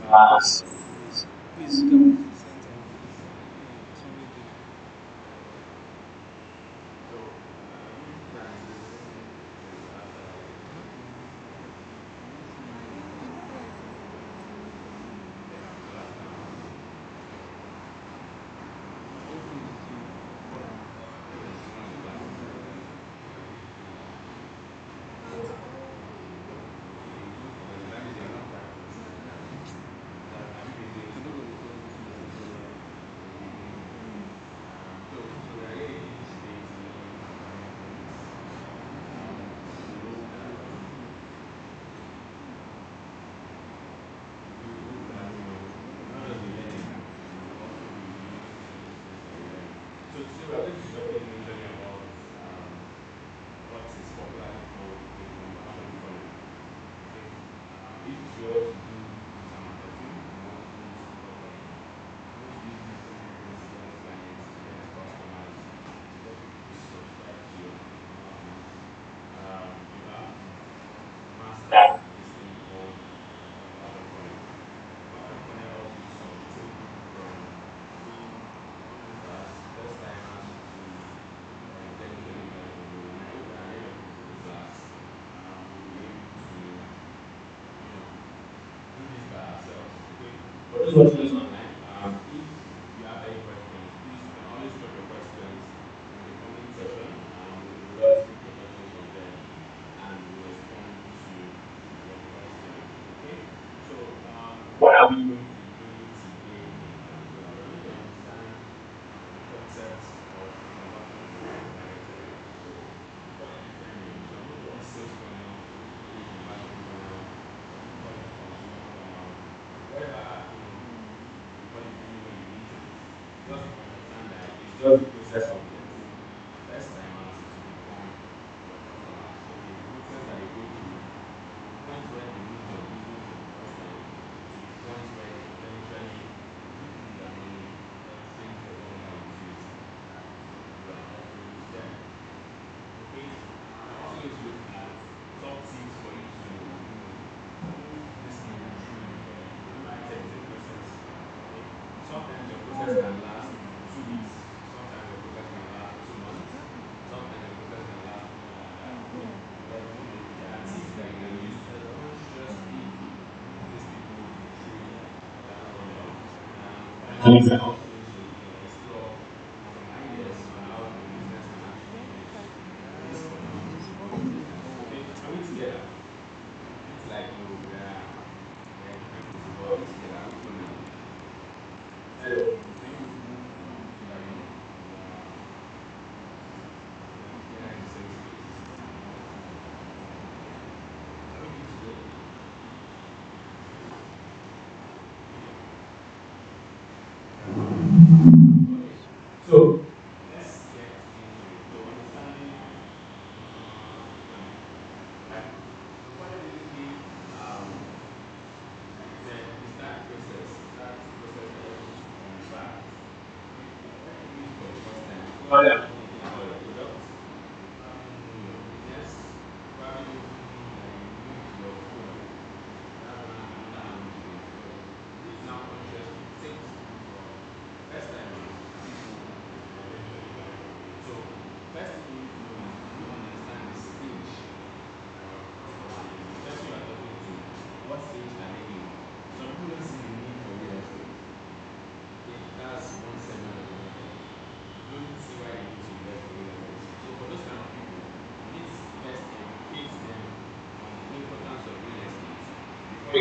Yes. Please, you can move to the center. Yeah, it's already there. Hopefully it's you. I don't go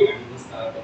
record this now.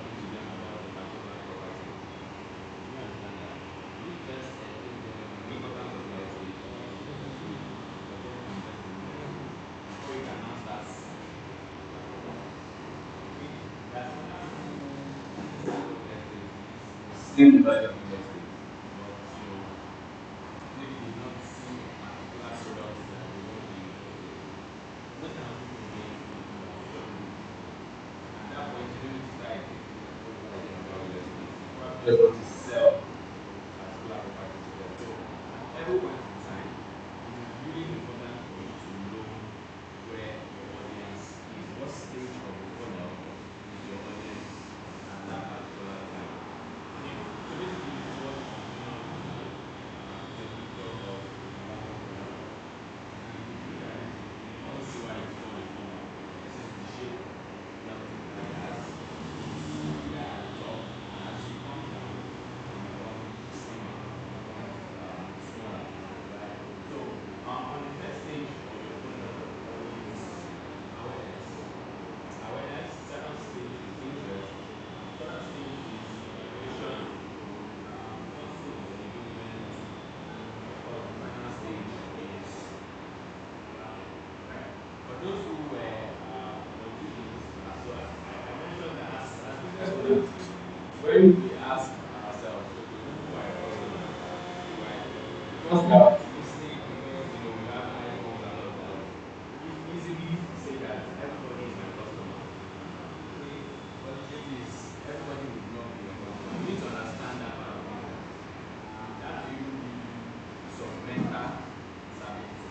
when we ask ourselves, okay, who are your customers, right? Because we are optimistic, because we have high hopes and all of that, it's easily to say that everybody is my customer. Okay, but the truth is, everybody would not be your customer. You need to understand that part of it, and that will even give you some mental stability.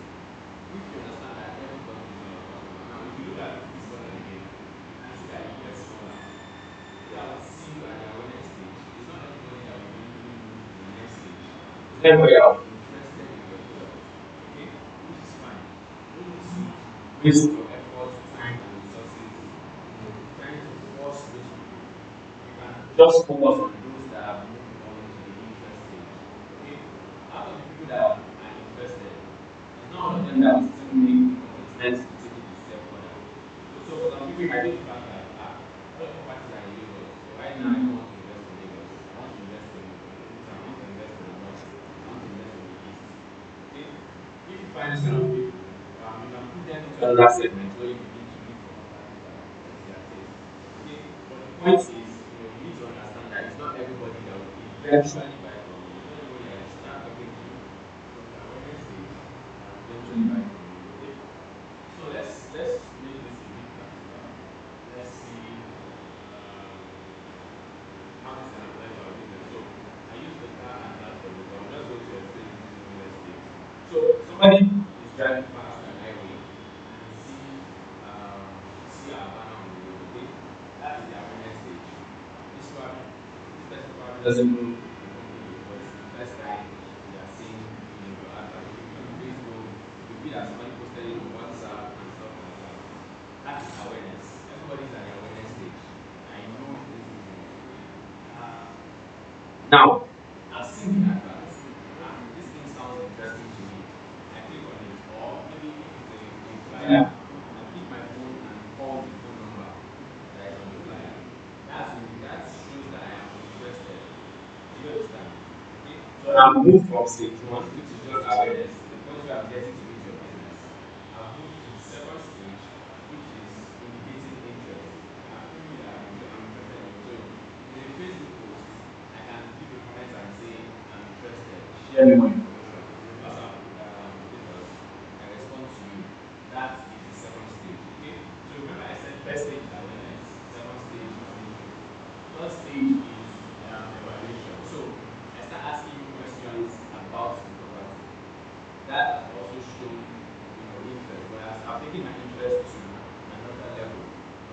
If you understand that everybody is not your customer, now if you look at this further again, you can see that it gets smaller. Maybe I would see you at the awareness stage. It's not everybody that will eventually move to the next stage. It's everybody that will be interested in your product. Okay? Which is fine. You don't need to waste your effort, time, and resources, trying to force those people. You can just focus on those that have moved on to the interest stage. Okay? Out of the people that are interested, it's not all of them that will still make the commitment to take it a step further. So for some people, it might be the fact that all of the properties are in Lagos, but right now I don't want to invest in Lagos. I want to invest in Oguta, I want to invest in the north, I want to invest in the east. Okay? If you find this kind of people, you can put them into another segment where you begin to look for properties that fits their taste. Okay? But the point is, you need to understand that it's not everybody that will eventually buy from you. It's not everybody that you start talking to from the awareness stage that will eventually buy from you. Okay? So let's make this a bit practical. Let's see how this can apply to our business. So I use the car as an example. I'm just going to explain this using real estate. So somebody is driving past an highway and see our banner on the road. Okay, that is the awareness stage. This person probably doesn't know the company before. This is the first time they are seeing your advert. It could be on Facebook. It could be that somebody posted it on WhatsApp and stuff like that. That is awareness. Everybody's at the awareness stage. I know this business. Now, I've seen the advert. This thing sounds interesting to me. I click on it, or maybe if it's a flyer, I pick my phone and call the phone number that is on the flyer. That shows that I am interested. Do you understand? Okay. So I've moved from stage one, which is just awareness, the point where I'm getting to meet your business. I've moved to the second stage, which is indicating interest. I've told you that I'm interested in you. So in a Facebook post, I can leave a comment and say, I'm interested, share me more information. In WhatsApp status, I respond to you. That is the second stage. Okay? So remember I said first stage is awareness, second stage is interest. Third stage is evaluation. So I start asking you questions about the property. That has also shown interest, but I've taken my interest to another level.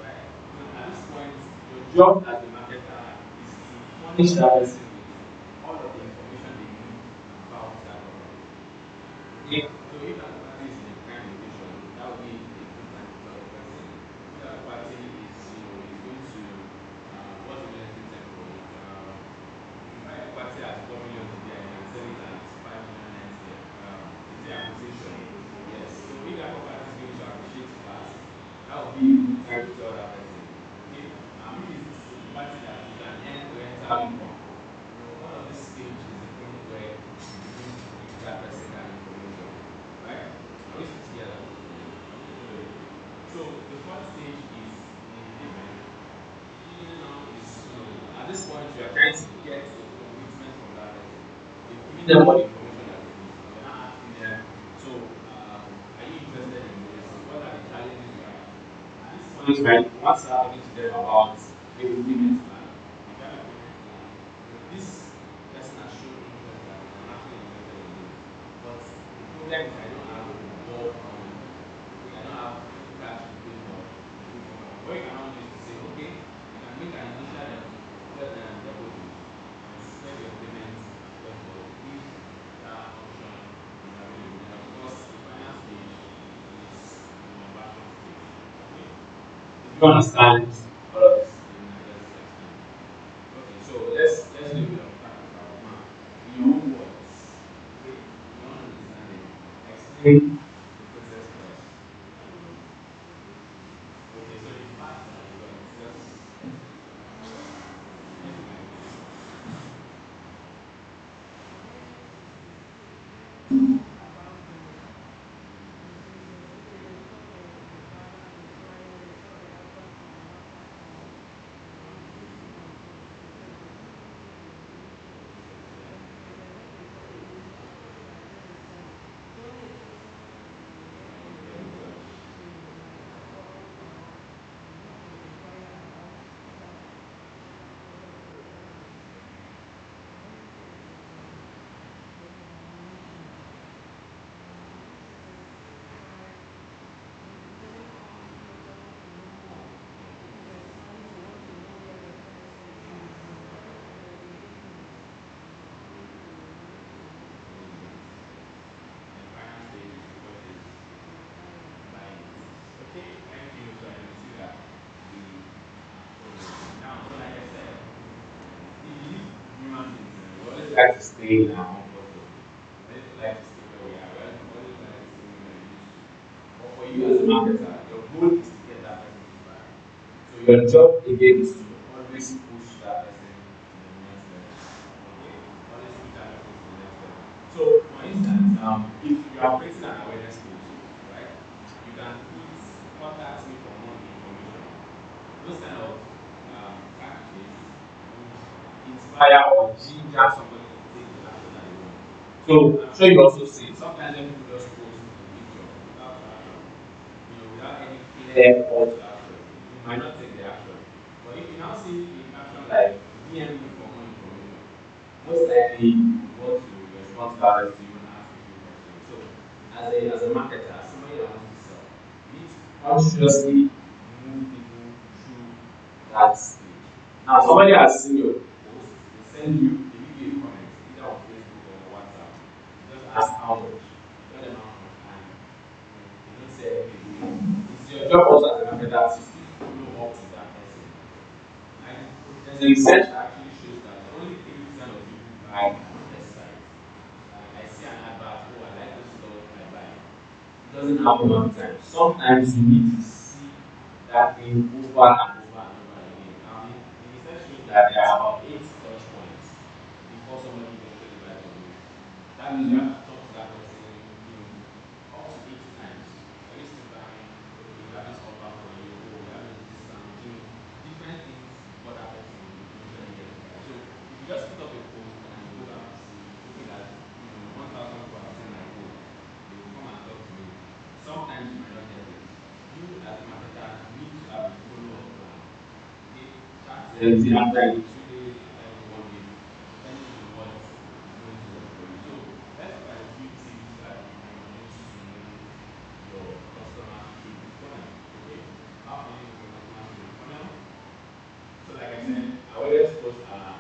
Right? So at this point, your job as a marketer is to furnish that person with all of the information they need about that property. Okay? So if that property is in a prime location, that would be a good time to tell the person. If that property is going to what's the real estate term for it? If you buy a property at 4 million today, I can sell it at 5 million next year. Is the appreciation? Yes. So if that property is going to appreciate fast, that would be a good time to tell that person. Okay. If it's a property that you can earn rental income, all of this stage is the point where you begin to give that person that information. Right? Are we still together? Good. So the fourth stage is engagement. Engagement now is, at this point you are trying to get a commitment from that person. You've given them all the information that they need. You're not asking them, so are you interested in this? What are the challenges you have? At this point, right, you want to start talking to them about maybe payment plan. If you have a payment plan, this person has shown interest that I'm actually interested in this. But the problem is I don't have a bulk money. Okay, I don't have cash to pay for the full property. What you can now do is to say, okay, you can make an initial deposit and spread your payments backward if that option is available. Then of course the final stage is the conversion stage. Okay? If you understand all of this thing I just explained. Okay, so let's do a bit of practical. Now, in your own words, okay, in your own understanding, explain the process to us. Okay, so the part that you got, just use the mic. like to stay in our comfort zone. Many people like to stay where we are. We always like to stay where we are used to. But for you as a marketer, your goal is to get that person to buy. So your job again is to always push that person to the next level. Okay? Always push that person to the next level. So for instance, if you are creating an awareness post, right? You can put contact me for more information. Those kind of captions would inspire or ginger somebody to take the action that they want. So I'm sure you also see it. Sometimes when people just post a picture without action, without any clear call to action, you might not take the action. But if you now see a caption like DM me for more information, most likely you want to respond to that to even ask a few questions. So as a marketer, as somebody that wants to sell, you need to consciously move people through that stage. Now somebody has seen your post, they send you, they give you a comment, either on Facebook or WhatsApp. You just ask how much, you tell them how much, and they don't say anything. It's your job also as a marketer to still follow up with that person. And there's a research that actually shows that only 3% of people buy at first sight. Like I see an advert, oh, I like this stuff, I buy. It doesn't happen all the time. Sometimes you need to see that thing over and over and over again. Now, the research shows that there are about 8 touch points before somebody eventually buys from you. That means you have to talk to that person, up to 8 times. Are you still buying? Okay, we have this offer for you. Oh, we have this discount. Different things before that person will eventually get to buy. So if you just put up a post and you go back to see, hoping that 1,000 people have seen my post, they will come and talk to me. Sometimes you might not get it. You as a marketer need to have a follow-up plan. Okay, chat them, see after 2 days, after 1 week, depending on what is going to work for you. So let's look at a few tips that you can use to know your customers through the funnel. Okay, how can you know your customers through the funnel? So like I said, awareness posts are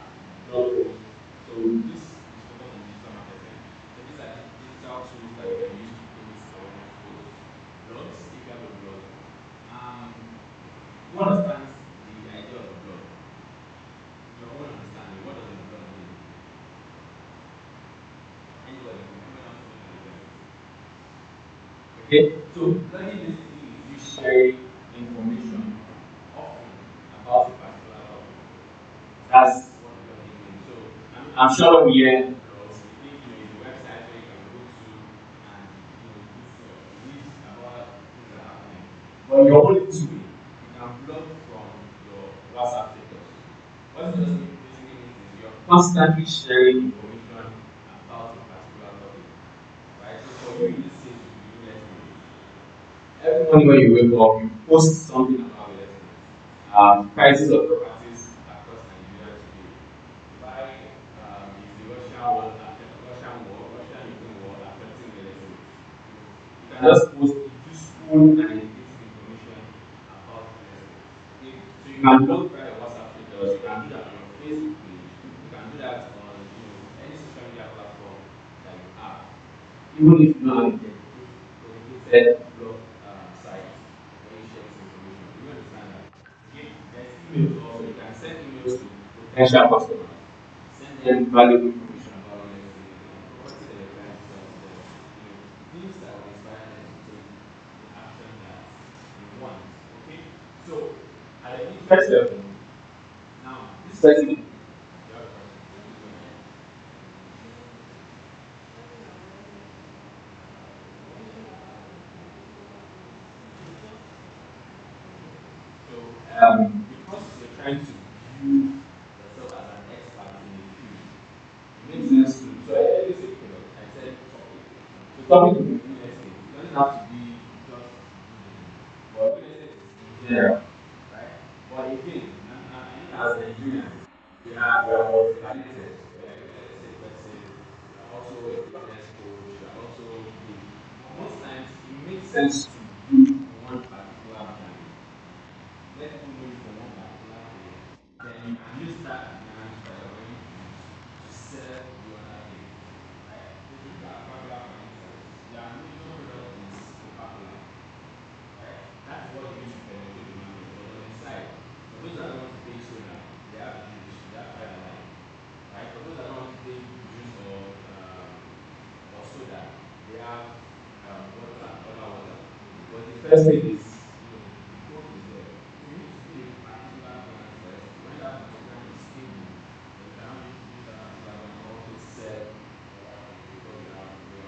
blog posts. So this is focused on digital marketing. So these are the digital tools that you can use to create awareness posts. Blogs, if you have a blog. Who understands the idea of a blog? Your own understanding. What does a blog mean? Anybody? Anyone else knows what a blog is? Okay, so blogging basically is you sharing information often about a particular topic. That's what blogging means. So I'm sure we hear blogs, we think it's a website where you can go to and read about things that are happening. But your own two way, you can blog from your WhatsApp status. What it just basically means is you're constantly sharing information about a particular topic. Right? So for you in this case, you could be doing lessons. Every morning when you wake up, you post something about the lessons. Prices of properties across Nigeria today. Why is the Russian war, Russian-Ukraine war affecting real estate? You can just post useful and educative information about real estate. Okay, so you can blog via your WhatsApp status. You can do that on your Facebook page. You can do that on any social media platform that you have. Even if you don't have a dedicated blog site where you share this information, do you understand that? Okay, there's emails also. You can send emails to potential customers, send them valuable information about real estate, property that you're trying to sell to them. Things that will inspire them to take the action that they want. Okay, so at the interest level, now this person, you have a question. Please go ahead. So, because you're trying to view yourself as an expert in a field, it makes sense to. So, I didn't say product, I said topic. So, topic could be real estate. It doesn't have to be just building, but real estate is in general, right? But again, I know as Nigerians, we are multi-talented. Let's say person, you are also a fitness coach, you are also this. But most times, it makes sense to do one particular brand. Let people know you for one particular thing, then you can use that brand that you're going to use to sell the other thing. Right? If you look at Coca-Cola, for instance, their major product is Coca-Cola. Right? That is what they use to penetrate the market. But on the side, for those that don't want to pay soda, they have juice, they have Fire Life. Right? For those that don't want to pay first thing is, the code is there. So you need to build a particular plan first. When that plan is stable, then you can now use that particular plan to also sell what you have already.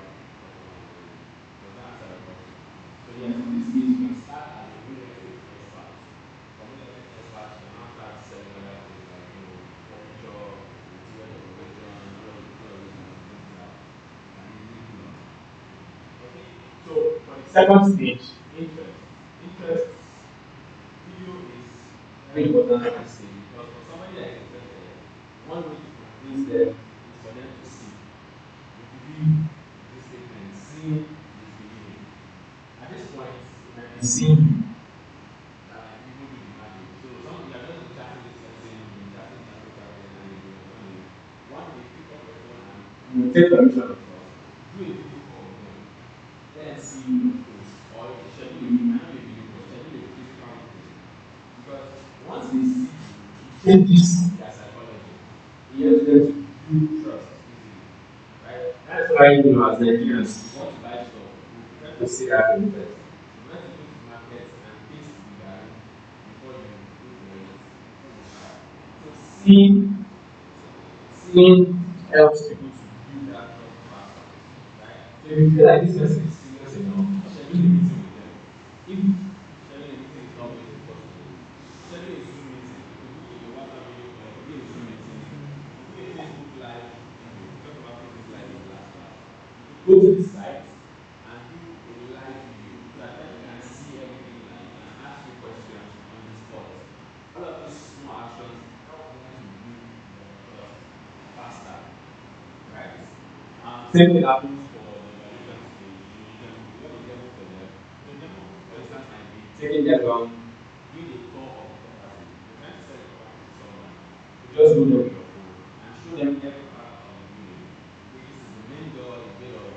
Does that answer your question? So yes, in this case, you can start as a real estate expert. From real estate expert, you can now start selling other things like furniture, interior decoration, all of those kind of things that you can easily pull off. Okay. So for the second stage, interest. Interest video is very important at this stage because for somebody that is interested, one way to convince them is for them to see. You believe this statement, seeing is believing. At this point, it might be seeing you that people do the magic. So some you are just chatting this person, you've been chatting, and you've been responding. One day pick up your phone and you will take permission of course, do a video call with them. Then see your post. Or schedule it might not be a video call, schedule a physical meeting. Because once they see you, it changes their psychology. It helps them to build trust easily. Right? That's why as Nigerians, we want to buy stuff. We prefer to see that in first. You want to go to the market and taste the garden before you go for it. So seeing helps people to build that trust faster. Right? So if you feel like this person is serious enough, schedule a meeting with them. If scheduling a meeting is not going to be possible, schedule a Zoom meeting. It could be a WhatsApp video call, it could be a Zoom meeting, it could be a Facebook Live video. We talked about Facebook Live in the last class. Go to the site and do a live video so that people can see everything and ask you questions on the spot. All of these small actions help them to build their trust faster. Right? Same thing happens for the evaluation stage. You can do a demo for them. The demo, for instance, might be taking them down, doing a tour of the property. You're trying to sell a property to someone. You just go there with your phone and show them every part of the building. Okay, this is the main door, is made of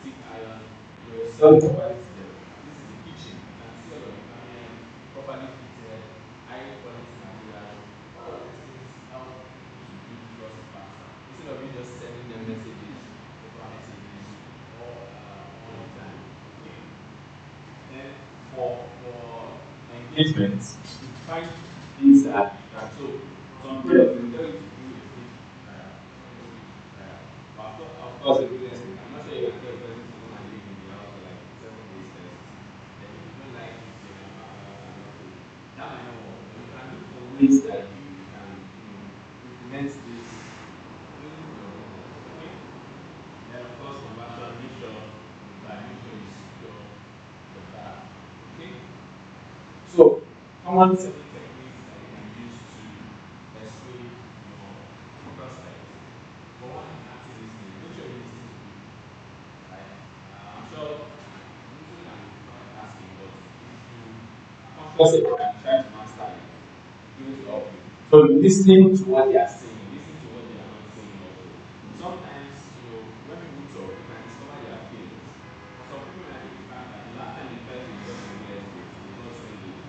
thick iron. You're selling property to them. This is the kitchen. You can see all of the cabinets properly fitted, high quality material. All of these things help people to build trust faster. Instead of you just sending them messages over messages all the time. Okay. Then for engagement, you find things that you can so some products will tell you to do a free trial. But of course a real estate, I'm not sure you can tell a person to come and live in the house for like 7 days first. Then if you don't like it, they might pack out and not pay. That might not work. But you can look for ways that you can implement this in your business. Okay? Then of course conversion, make sure you buy, make sure you secure the buyer. Okay? So common selling techniques that you can use to persuade your prospects. For one, active listening. Make sure you listen to people. Right? I'm sure listening can be multitasking, but if you are conscious about it and try to master it, it's going to help you. So listening to what they are saying, listen to what they are not saying also. Sometimes, when people talk, you can discover their feelings. For some people, I think the fact that the last time they tried to invest in real estate, they got swindled.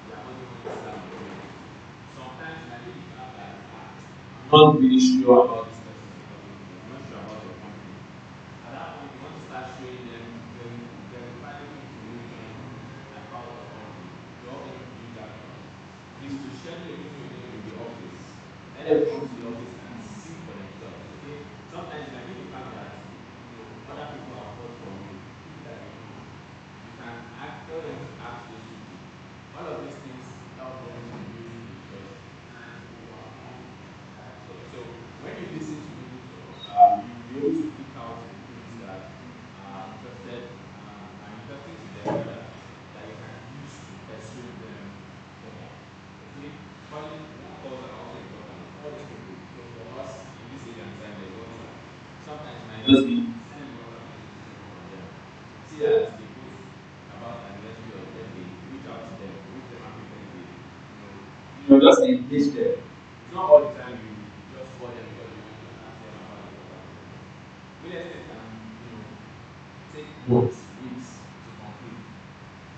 Their money went down the drain. Sometimes it might be the fact that I'm not really sure about this person you're talking to. I'm not sure about your company. At that point, you want to start showing them verifiable information about the company to help them build that trust. Is to schedule a meeting with them in the office. Let them come to the office and see for themselves. Okay? Sometimes it might be the fact that other people have bought from you, people that you know. You can tell them to ask those people. All of these things help them to build trust and overcome that trust. So when you listen to people talk, you'll be able to pick out the things that are interesting to them rather, that you can use to persuade them further. Okay? Calling calls are also important. All these people. So for us in this age and time, there's WhatsApp. Sometimes it might just be send WhatsApp message to some of them. See that they post about anniversary or birthday, reach out to them, wish them happy birthday. Just engage them. It's not all the time you just call them because you want to ask them about the property. Real estate can, take months, weeks to complete.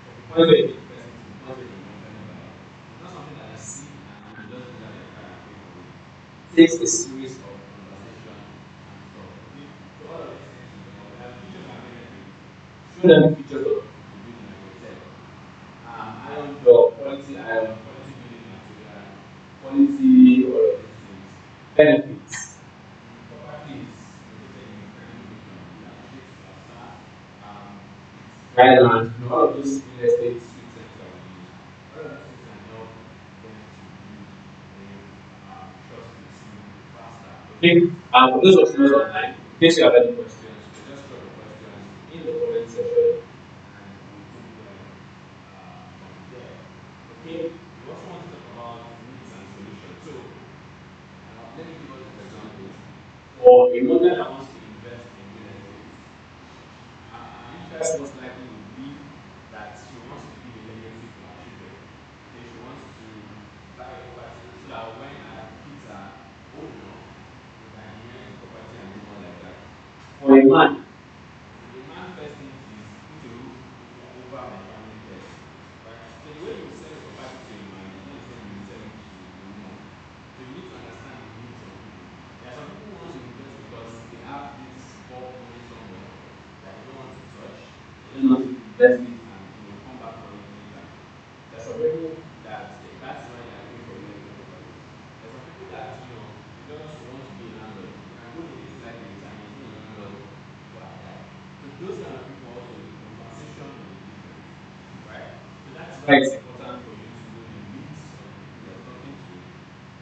From the point where you meet the person to the point where you eventually buy. It's not something that you see and you just pull out your card and pay for it. It takes a series of conversation and talk. Okay? So all of these things you know, features and benefits. Show them the features of the building like I said. Property is located in a prime location. It appreciates faster. It's all of those real estate street terms that we use. All of these things can help them to build a trust with you faster. Okay. For those of you online, in case you have any questions, you can just drop your questions in the comment section and we'll take them from there. Okay. We also want to talk about needs and solutions. So let me give us this example. For a mother that wants to invest in real estate, her interest most likely would be that she wants to leave a legacy to her children. Okay, she wants to buy a property so that when her kids are old enough, they can inherit the property and move on like that. For a man, first thing is put a roof over my family first. Right? So the way you sell a property to a man is not the same way you sell it to a woman. So you need to understand the needs of people. There are some people who want to invest because they have this bulk money somewhere that they don't want to touch. They just want to invest it and come back for it later. There are some people that is why they are going for real estate property. There are some people that they just want to be a landlord. They can go in a slight later and he's not a landlord before I die. So those kind of people also the compensation will be different, right? So that's why it's important for you to know the needs of the people you're talking to,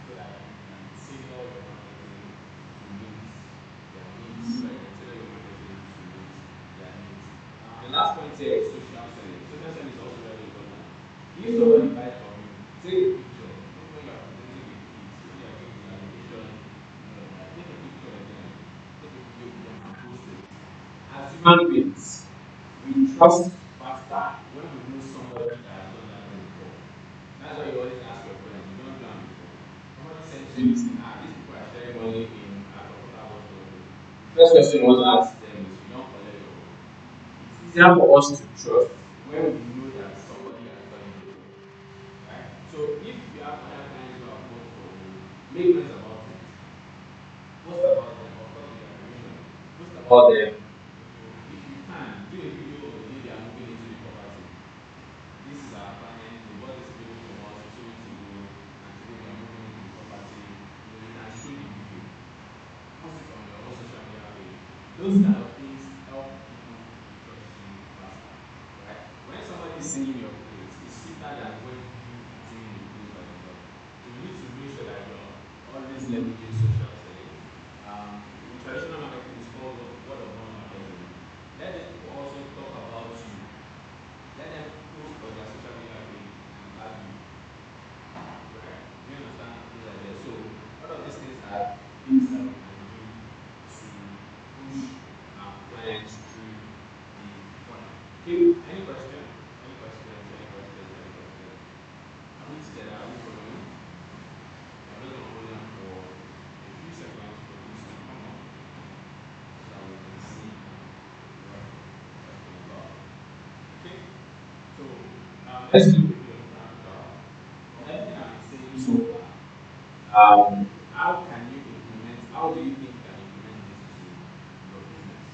so that you can tailor your marketing to meet their needs. So that you can tailor your marketing to meet their needs. The last point here is social selling. Social selling is also very important. If somebody buys from you, take a picture. Maybe when you are presenting with kids, when you are doing presentation, take a picture of them, take a video of them and post it. As human beings, we trust faster when we know somebody that has done that thing before. That's why you always ask your friends, you don't do that before. Somebody sends you this thing, these people are sharing money in at a bus stop. First question you want to ask them is, you don't collect your money. It's easier for us to trust when we know that somebody has done it before. Right? So if you have other clients who have bought from you, make noise about it. Post about them, of course with their permission. Post about them. If you can, do a video of the day they are moving into the property. This is our client, they bought this building from us 2 weeks ago, and today they are moving into the property. You can show the video. Post it on your own social media page. Those kind of things help people trust you faster. Right? When somebody is singing your praise, it's sweeter than when you are singing the praise by yourself. So you need to make sure that you're always leveraging social selling. In traditional marketing, it's called word of mouth marketing. Let these people also talk about you. Let them post on their social media page and tag you. Right? Do you understand those ideas? So all of these things are things that we can do to push our clients through the funnel. Okay? Any question? Any questions? Any questions? Any questions? Are we together? Are we following? I'm just going to hold on for a few seconds for this to come up so that we can see what we're talking about. Okay? So let's do a bit of practical. From everything I've been saying so far, how can you implement, how do you think you can implement this to your business?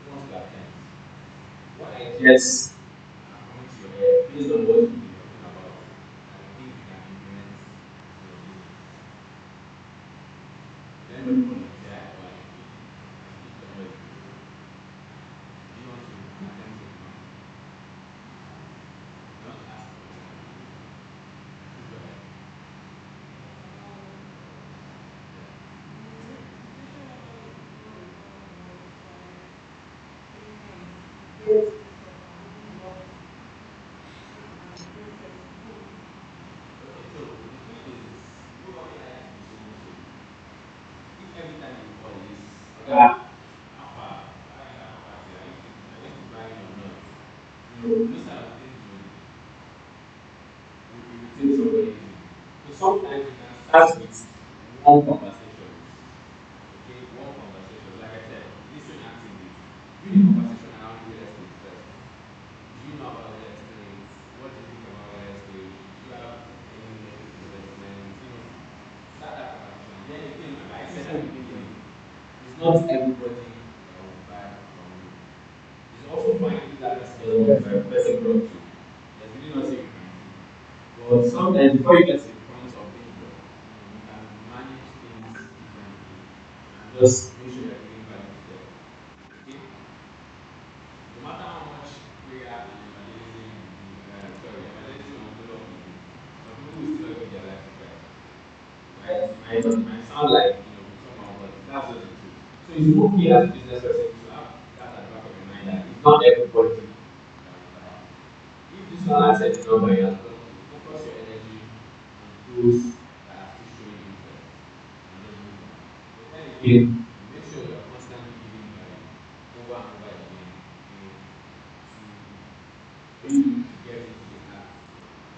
Who wants to attempt? What ideas are coming to your head based on what you've been talking about that you think you can implement to your business? Let me volunteer or I can pick somebody. Do you want to attempt it now? You want to ask a question? Please go ahead. Okay, so the thing is, nobody likes to be sold to. If every time you call is, okay, Alpha, buying that property, are you still buying or not? Those kind of things would irritate somebody easily. So sometimes you can start with one conversation. Okay, one conversation. Like I said, listen actively. Do the conversation around real estate first. Do you know about real estate? What do you think about real estate? Do you have any real estate investments? Start that conversation. Then again, remember I said at the beginning, it's not everybody that will buy from you. It's also fine if that person doesn't want to buy the person brought you. There's really nothing you can do. But sometimes before you get to the point of being blocked, you can manage things just make sure you're giving value to them. Okay? No matter how much prayer and evangelism you do, evangelism or follow up you do, some people will still not give their life to Christ. Right? It might sound like somehow, but that's just the truth. So it's okay as a business person to have that at the back of your mind that it's not everybody that will buy. If this one asset is not buying as well, focus your energy on those that are still showing interest and just move on. But then again, make sure you are constantly giving value over and over again, to for you to get into the heart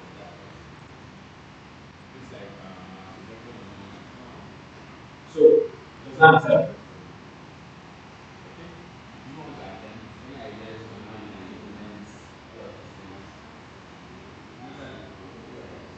of that person. It's like projecting on someone. So does that answer your question? Okay. Do you want to attempt any ideas on how you can implement all of these things? Maybe you remember, yes.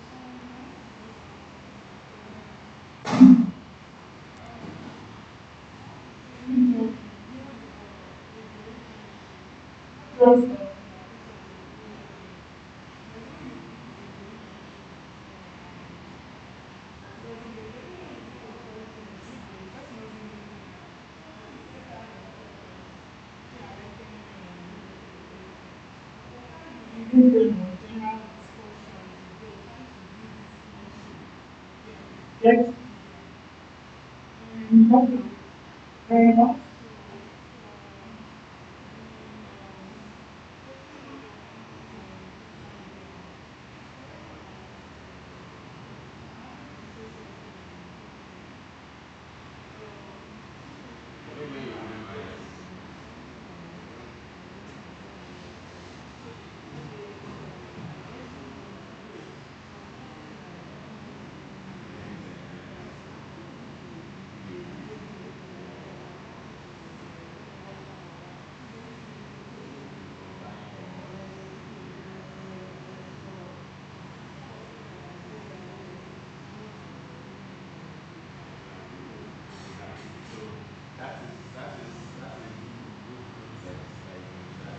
Exactly. So that is a good concept that you can try.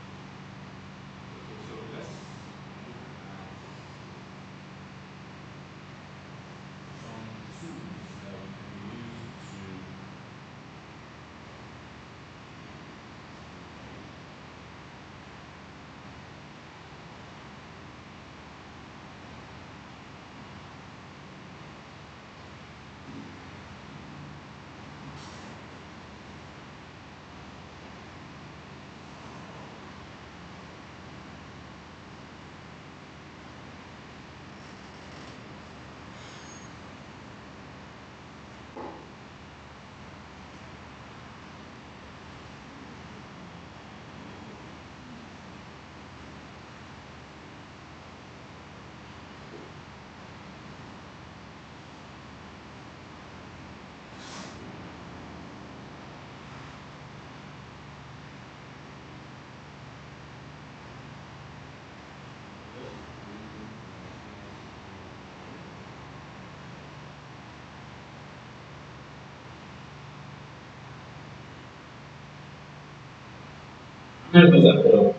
Okay. Okay. So let's look at some tools that we can use to. How many was that for?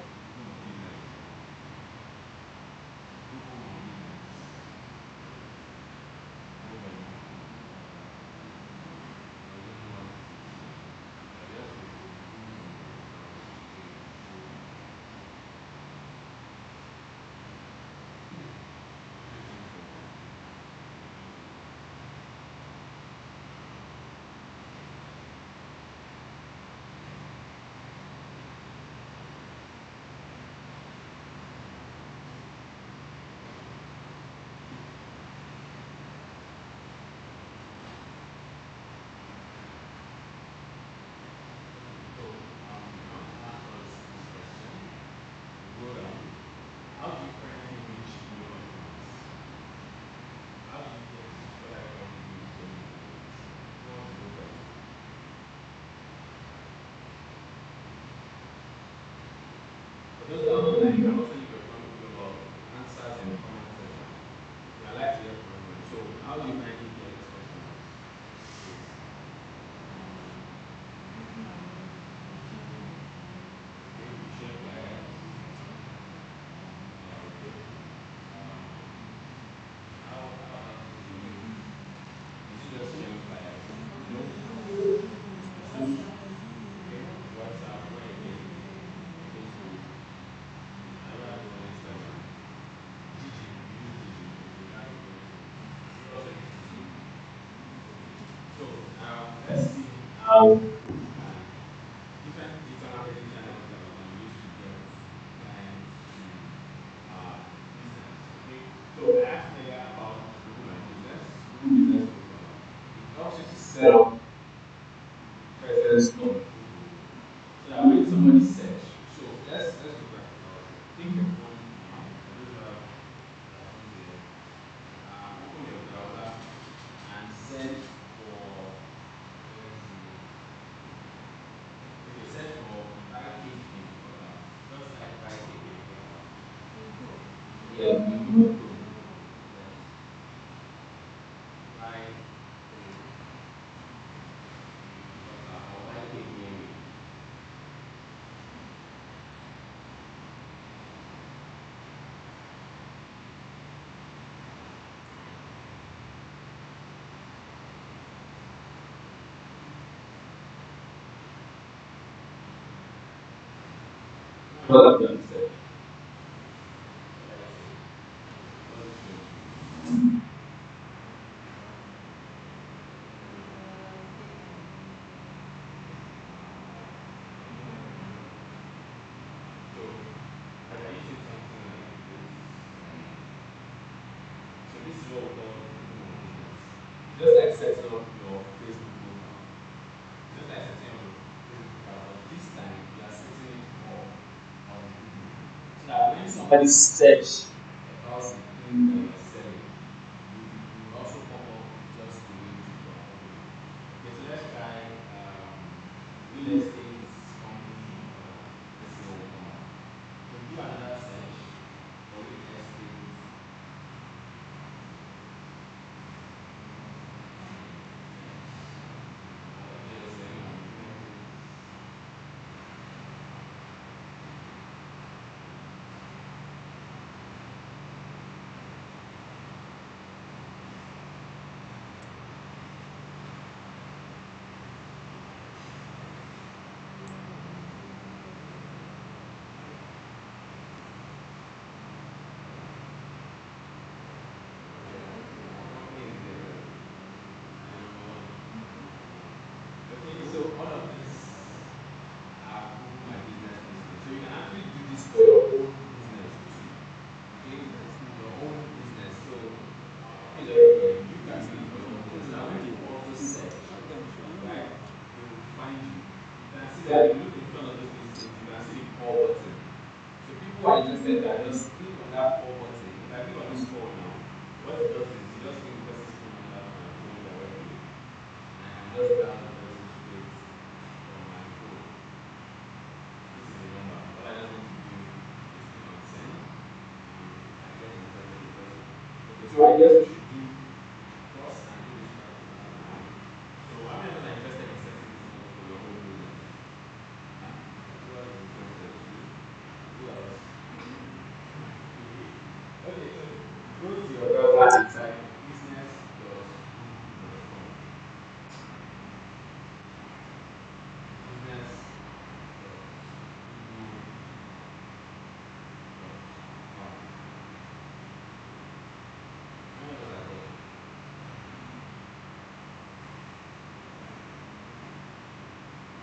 For those that are online, you can also leave your answers in the comment section. So I'd like to hear from everyone. So how do you find it getting customers? Please. Okay, you share flyers. Yeah, okay. How else do you is it just sharing flyers? No? Okay. WhatsApp, where again? Facebook. I don't have it on Instagram. Gigi, you use Gigi. Okay, that's a good one. You also use Gigi. Okay. So let's see how we can different digital marketing channels that we can use to get clients to our business. Okay. So I asked earlier about Google My Business. Google Business Profile. It helps you to set up presence on Google so that when somebody search, so let's do practical here. Take your phone now. For those who have their phones here, open your browser and search for let's see. Okay, search for buy cake in Portal. Just type buy cake in Portal. Yes, in Google Chrome. Yes, buy cake in Portal or buy cake near me. What have you done search? What are you saying? What is showing? So are you seeing something like this? So this is what we call Google My Business. It's just like setting up your Facebook profile. It's just like setting up your Facebook profile, but this time you are setting it up on Google. So that when somebody search about the things that you are selling, you will also pop up just the way people are popping up. Okay, so let's try real estate company in Portal. Let's see what will come up. So do another search for real estate. GSM and different things. Company is there, right? Number one. Okay, so all of these are Google My Business listings. So you can actually do this for your own business too. Okay, your own business. So when you just do it, you can do it for your own business. So that when people also search, right, they will find you. You can see that if you look in front of those listings, you can see the call button. So people who are interested can just click on that call button. If I click on this call now, what it does is it just brings the person's phone number to my phone directly, and I can just dial the person straight from my phone. This is the number. All I just need to do is click on send, and I get in touch with the person. Okay, so I guess we should do, we should pause and do this practical now. So how many of us are interested in setting this up for your own business? Huh? Who else is interested? You? Who else? Okay. Okay, so go to your browser and type business.google.com. Business.google.com. How many of us are there?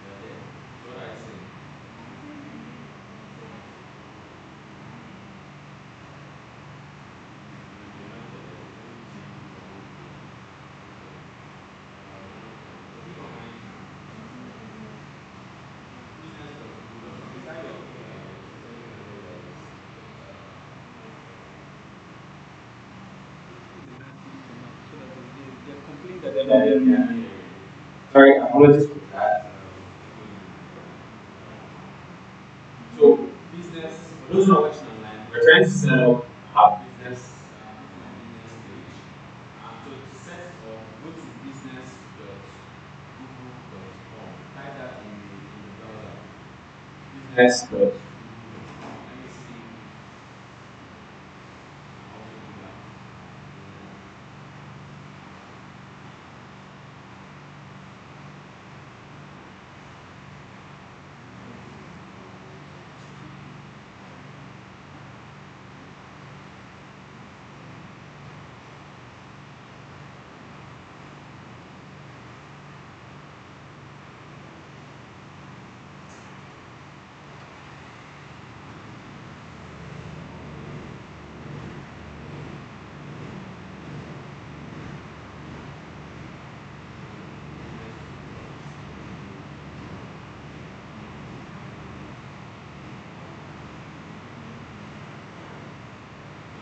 You're there. So what are you saying? You're not there. Let me see if you're okay. Okay. You're not there. So click on mine now. Business.google.com. Is that your email? Is there any email that is So that they complain that that they're not they're getting not their hearing? Sorry, apologies for that. Echoing in the background. So business those who are watching online, we're trying to set up our business, put my business page. So to set it up, go to business.google.com. Type that in the browser. Business.google.com. Let me see. I'll also do that.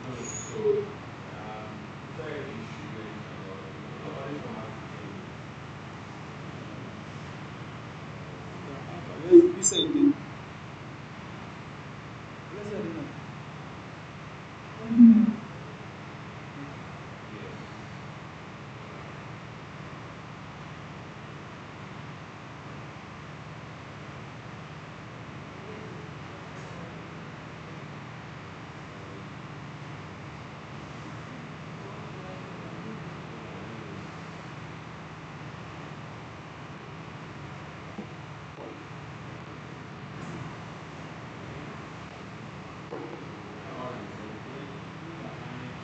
So, sorry if you went about nobody from have to tell you. Yeah, you said it. Let's say it now. Yes. All right, so click manage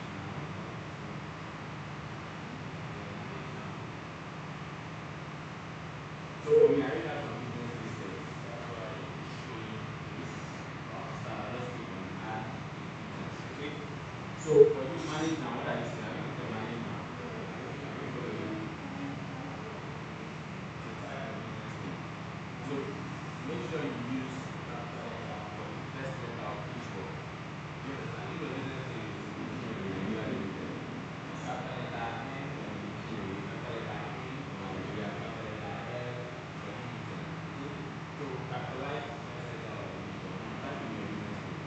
now. So for me, I already have some business listed. That's why it's showing this. I'll just click on add a business. Okay. So for you manage now, what are you saying? Have you clicked on manage now? Are you following? So type your business name. So make sure you use capital letter for the first letter of each word. Do you understand? If your business name is Nigeria Limited, use capital letter N for Nigeria, capital letter A for Nigeria, capital letter L for Limited. Okay? So capitalize the first letter of each word. Now type in your business name.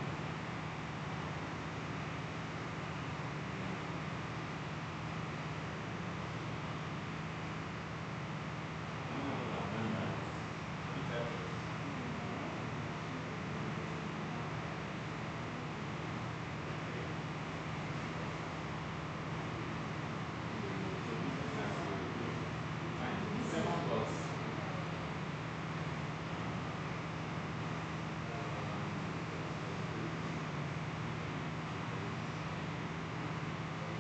How many of us have done that? Have you typed it? So business has to okay. Fine. Second box.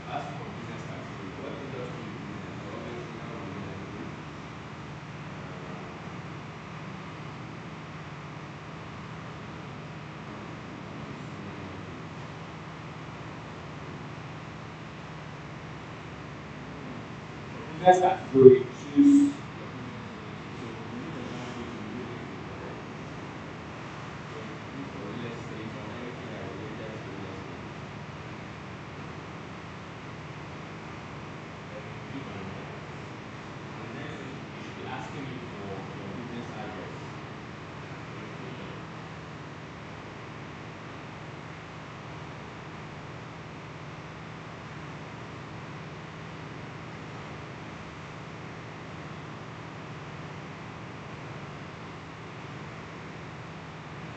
Asking for business category. What industry is business? So obviously that will be medical. Business category, choose your business industry. So we use example to real estate, correct? So look for real estate or anything that is related to real estate. Then you click on enter. And the next thing, you should be asking you for your business address, your location.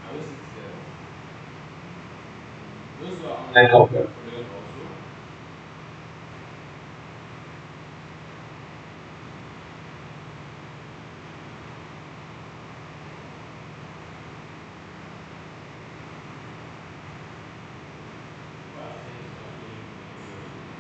Are we sitting together? Those who are online, I hope you are following also. Who are saying it's not showing for everybody?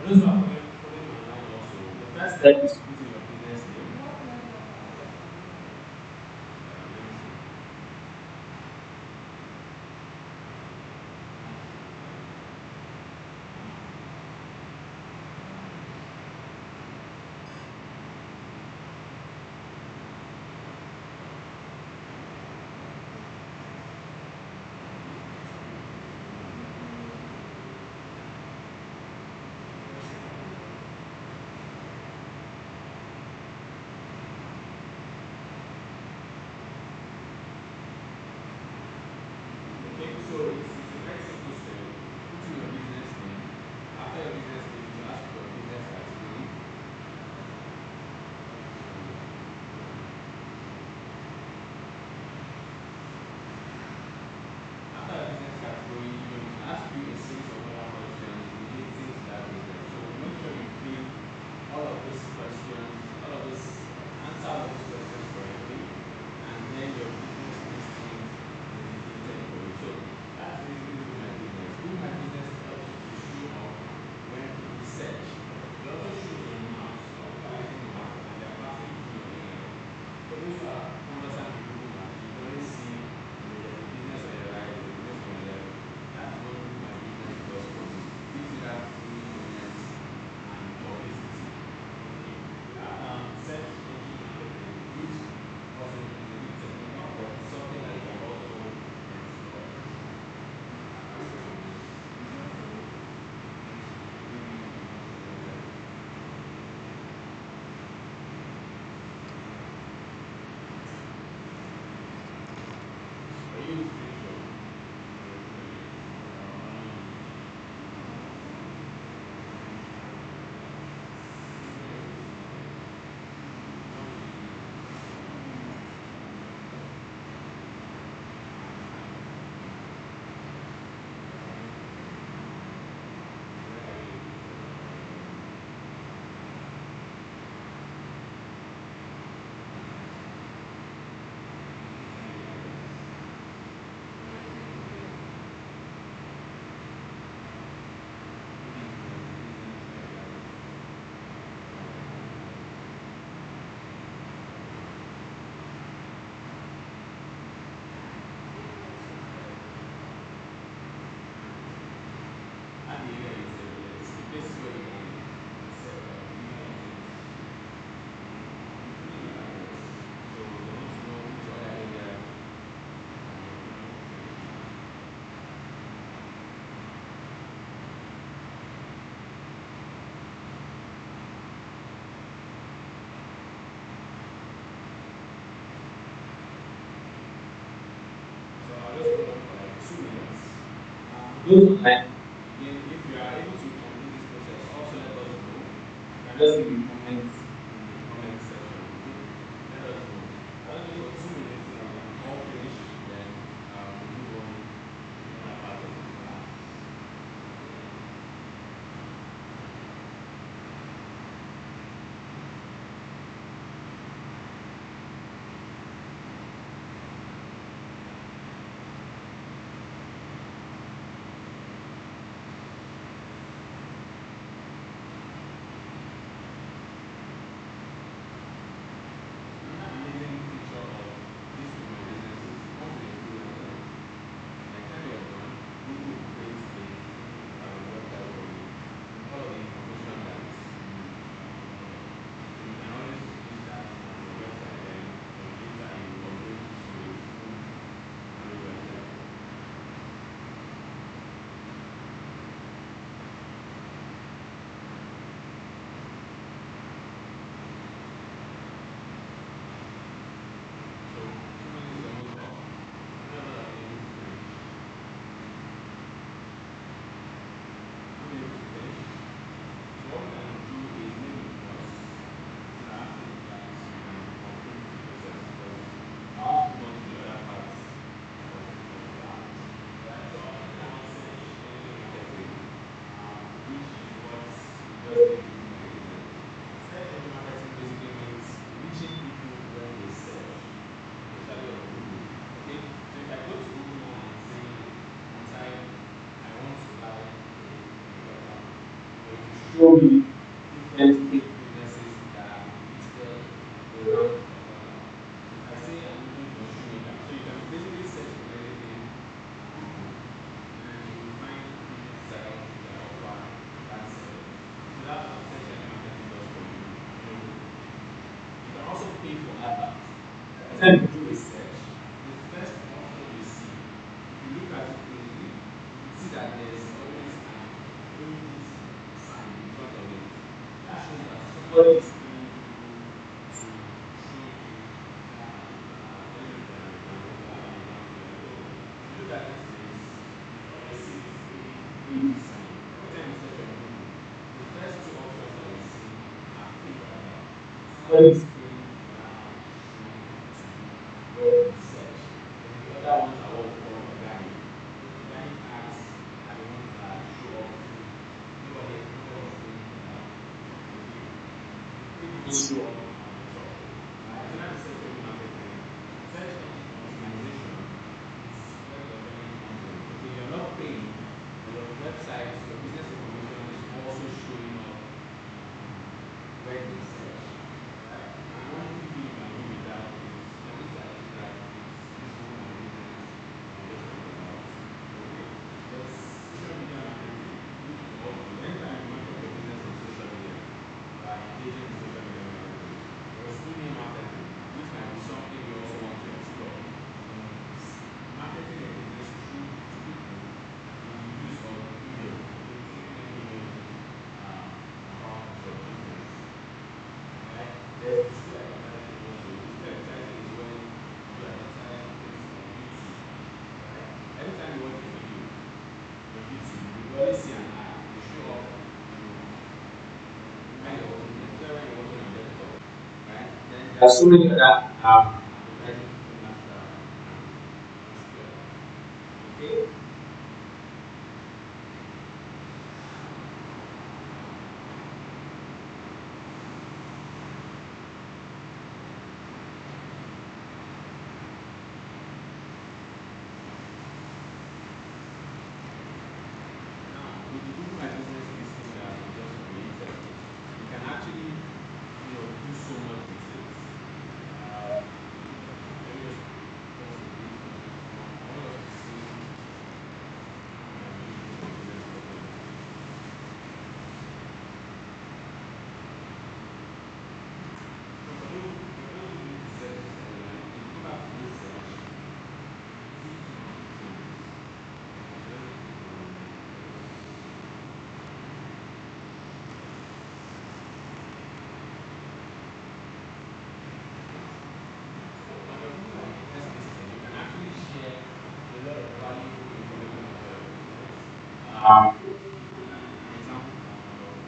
those who are following online also, the first step is to put in your business name. Let me see. Okay, so it's a very simple step. Put in your business name. After your business name, it will ask for your business category. After your business category, it will ask you a series of other questions relating to that business. So make sure you fill all of those questions, answer all of those questions correctly, and then your business listing will be created for you. So that's basically Google My Business. Google My Business helps you to show up when people search. It also shows on maps. Some people are using the map and they are passing through your area. For those who are conversant with Google Maps, you can always see there's a business on your right, there's a business on your left. That is what Google My Business does for you. It gives you that convenience and publicity. Okay. Search engine marketing, which also is a bit technical, but it's something that you can also explore. I use Vision. At the area it's the place where you can set email address. You put in your address. So they want to know which other area So I'll just hold on for like 2 minutes. Those online, again, if you are able to complete this process, also let us know. You can just leave a comment in the comment section. Okay? Let us know. I'll just wait for 2 minutes and when all finish, then we'll move on to another part of the class. show me different fake businesses that are listed around. If I say I'm looking for shoemaker, so you can basically search for anything on Google and you will find different sites that offer that service. So that's what search engine marketing does for you. You can also pay for adverts. By the time you do a search, the first option you see, if you look at it closely, you see that there's always an images sign in front of it. That shows that somebody is paying people to show you. Let me look at an example. I have an example here. So if you look at this place, you can see the free AD sign. Every time you search on Google, the first two options that you see are fake adverts. Somebody is paying now to show to you where you search. Then the other ones are what we call organic. Those organic ads are the ones that show up free. Nobody is paying for that. Okay. The free ones show up at the top. Right? So that's search engine marketing. Search engine optimization is where the organic comes in. Okay, you're not paying, but your website, your business information is also showing up when they search. Right? And one quick thing you can do with that is you can look at it like this Google My Business I just talked about. Okay? There's social media marketing, which we all do. Anytime you market your business on social media, you are engaging in social media marketing. There's email marketing, which might be something you also want to explore. Marketing your business through people with the use of email. Okay, sending them emails about your business. Right? There's display advertising also. Display advertising is when you advertise things like YouTube. Right? Every time you watch a video on YouTube, you always see an ad. They show up, while you're watching, especially when you're watching on desktop. Right? Then there are so many other advertising formats that can display. Okay? Now, with the Google My Business listing that we just created, you can actually, do so much with it. Let me just pause the video for just one. I want us to see my Google My Business looking like. So for those who need the searches earlier, if you go back to this search, see some of the things. So on your Google My Business listing, you can actually share a lot of valuable information about your business. An example from your phone.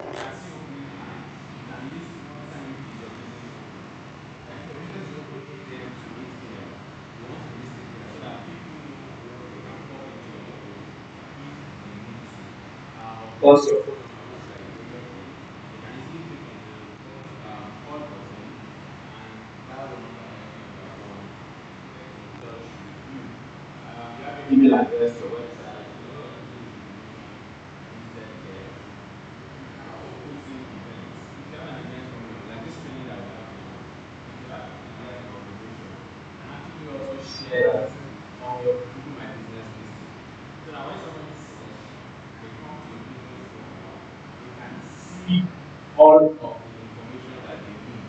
You can see opening lines. You can list what time which is your business open. Like if your business is open 8 a.m. to 8 p.m., you want to list it there so that people know they can pop into your store if they need to. Of course, your phone number looks like a major thing. They can easily click on the call button and dial the number directly on their phone and get in touch with you. You have your email address, your website, a lot of business information listed there. You can also put in events. If you have an event coming up, like this training that we have now, if you have an idea in organization, you can actually also share that on your Google My Business listing. So that when somebody search and they come to your business profile, they can see all of the information that they need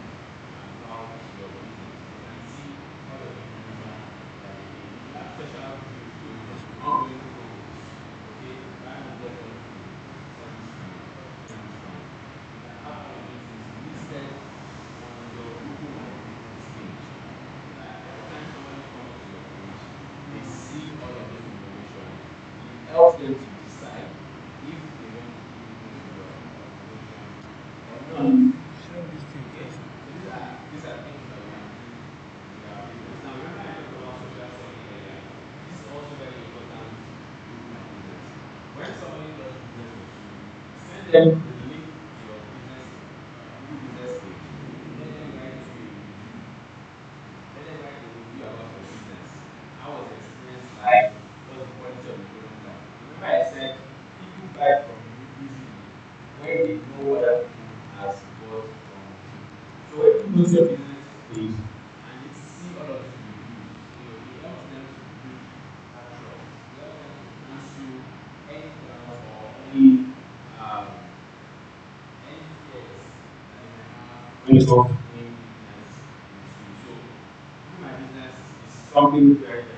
about your business. They can see all of the information that they need. If you have special videos going on, ongoing promos, okay, buy one get one free, service fee, training fund. You can have all of those things listed on your Google My Business page. So that every time somebody comes to your page, they see all of those information and it helps them to decide if they want to do business with your organization or not. Share this thing Okay? first. So these are things that we can do with our business. Now remember I talked about social selling earlier. This is also very important with Google My Business. When somebody does business with you, send them the link to your business Google Business page. Let them write you a review. Let them write a review about your business. How was the experience like? What's the quality of the product like? Remember I said people buy from you easily when network doing business with you. So my business is something very, very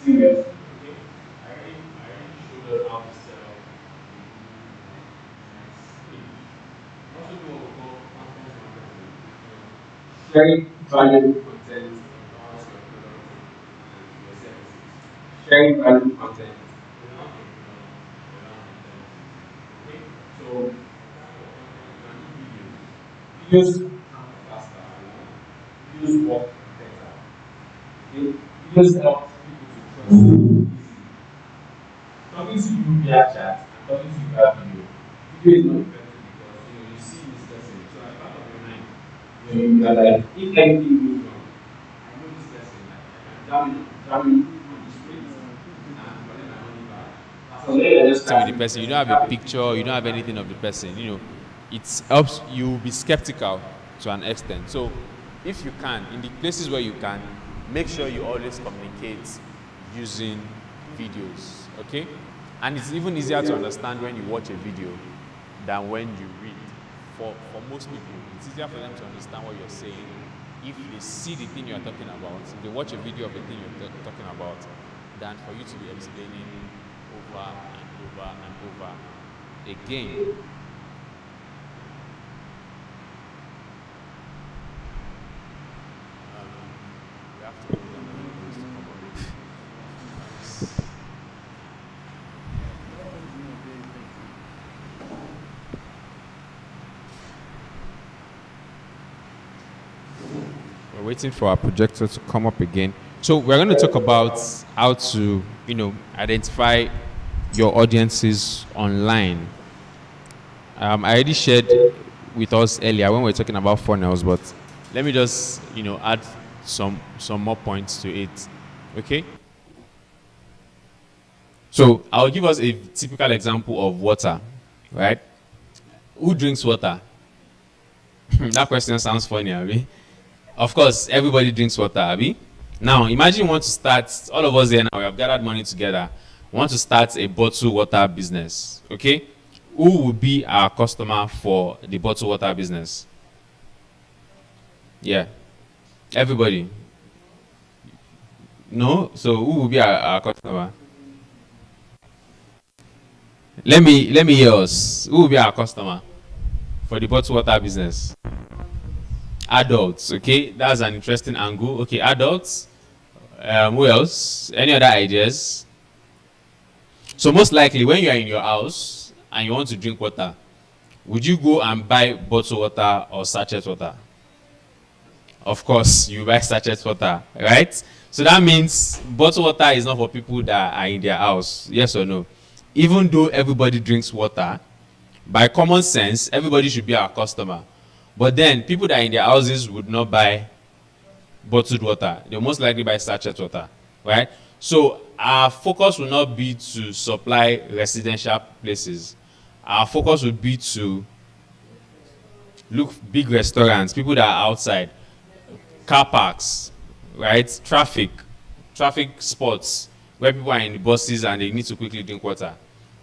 serious. Okay, I already showed us how to sell. Also do what we call content marketing. Sharing valuable content about your product and your services. Sharing valuable content around your product, around your services. Okay, so kind of content you can do videos. Videos come faster, videos work better. Okay, videos help people to trust you easily. Talking to you via chat and talking to you via video. Video is not effective because you see this person. So at the back of your mind, you're like, if anything goes wrong, I know this person, like, I can jam in on the street and collect my money back. So later, just With the person, you don't have a picture, you don't have anything of the person. It helps you be skeptical to an extent. So, if you can, in the places where you can, make sure you always communicate using videos. Okay, and it's even easier to understand when you watch a video than when you read. For most people, it's easier for them to understand what you're saying if they see the thing you're talking about. If they watch a video of the thing you're talking about, than for you to be explaining over and over and over again. We have to go down the list to come up with. We're waiting for our projector to come up again. So we're going to talk about how to, identify your audiences online. I already shared with us earlier when we were talking about funnels, but let me just, add some more points to it. Okay. So I'll give us a typical example of water, right? Who drinks water? That question sounds funny, Abby. Of course, everybody drinks water, Abby. Now, imagine you want to start, all of us here now, we have gathered money together, we want to start a bottled water business, okay? Who will be our customer for the bottled water business? Yeah. Everybody. No? So who will be our customer? Let me hear us. Who will be our customer for the bottled water business? Adults, okay? That's an interesting angle. Okay, adults. Who else? Any other ideas? So most likely when you are in your house and you want to drink water, would you go and buy bottled water or sachet water? Of course, you buy sachet water, right? So that means bottled water is not for people that are in their house. Yes or no? Even though everybody drinks water, by common sense, everybody should be our customer. But then people that are in their houses would not buy bottled water. They'll most likely buy sachet water, right? So our focus will not be to supply residential places. Our focus would be to look big restaurants, people that are outside, car parks, right? Traffic spots where people are in the buses and they need to quickly drink water.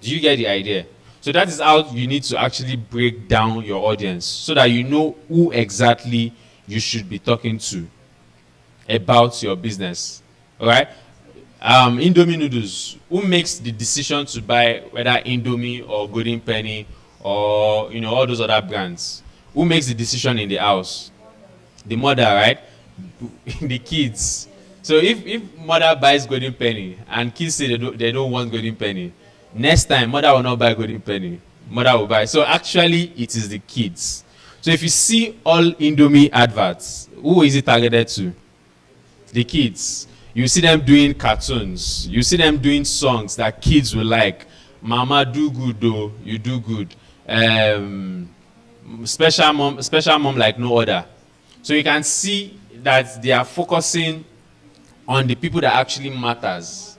Do you get the idea? So that is how you need to actually break down your audience so that you know who exactly you should be talking to about your business. All right? Indomie noodles. Who makes the decision to buy whether Indomie or Golden Penny or all those other brands? Who makes the decision in the house? The mother, right? The kids. So if mother buys Golden Penny and kids say they don't want Golden Penny, next time mother will not buy Golden Penny. Mother will buy. So actually it is the kids. So if you see all Indomie adverts, who is it targeted to? The kids. You see them doing cartoons. You see them doing songs that kids will like. Mama do good though, you do good. Special mom like no other. So you can see that they are focusing on the people that actually matters.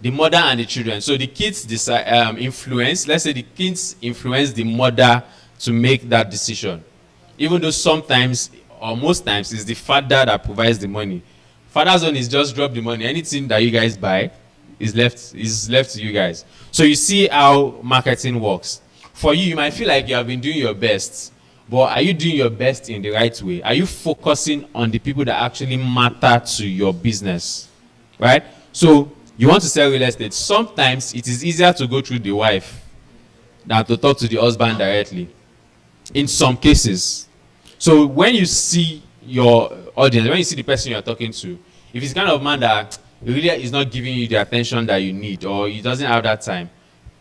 The mother and the children. So the kids influence, let's say the kids influence the mother to make that decision. Even though sometimes or most times it's the father that provides the money. Father's own is just drop the money. Anything that you guys buy is left to you guys. So you see how marketing works. for you, you might feel like you have been doing your best, but are you doing your best in the right way? Are you focusing on the people that actually matter to your business, right? So you want to sell real estate. Sometimes it is easier to go through the wife than to talk to the husband directly, in some cases. So when you see your audience, when you see the person you're talking to, if it's kind of man that really is not giving you the attention that you need, or he doesn't have that time,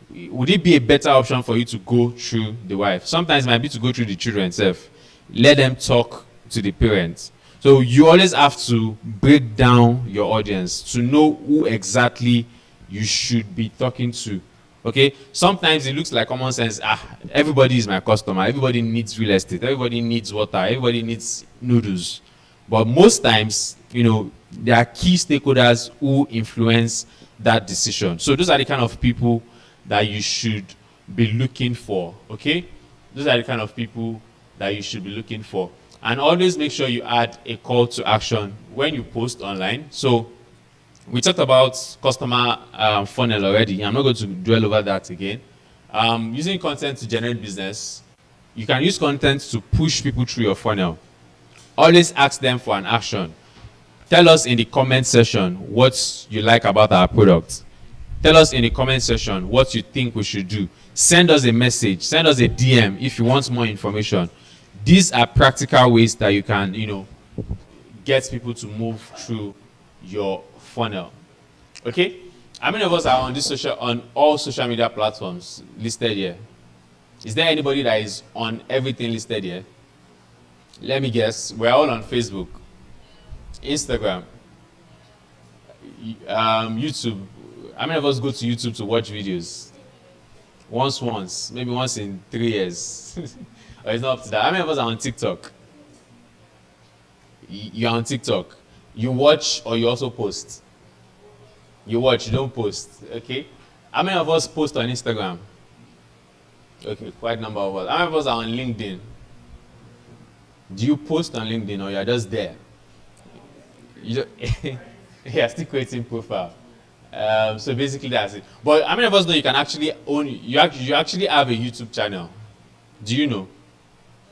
would it be a better option for you to go through the wife? Sometimes it might be to go through the children itself. Let them talk to the parents. So you always have to break down your audience to know who exactly you should be talking to. Okay? Sometimes it looks like common sense. Everybody is my customer. Everybody needs real estate. Everybody needs water. Everybody needs noodles. But most times, there are key stakeholders who influence that decision. So those are the kind of people that you should be looking for. Okay? Those are the kind of people that you should be looking for. And always make sure you add a call to action when you post online. So we talked about customer funnel already. I'm not going to dwell over that again. Using content to generate business, you can use content to push people through your funnel. Always ask them for an action. Tell us in the comment section what you like about our product. Tell us in the comment section what you think we should do. Send us a message. Send us a DM if you want more information. These are practical ways that you can, get people to move through your funnel. Okay? How many of us are on all social media platforms listed here? Is there anybody that is on everything listed here? Let me guess. We're all on Facebook, Instagram, YouTube. How many of us go to YouTube to watch videos? Once, maybe once in 3 years. Or it's not up to that. How many of us are on TikTok? You're on TikTok. You watch or you also post? You watch, you don't post. Okay? How many of us post on Instagram? Okay, quite a number of us. How many of us are on LinkedIn? Do you post on LinkedIn or you're just there? Yeah, still creating profile. So basically that's it. But how many of us know you can actually you actually have a YouTube channel? Do you know?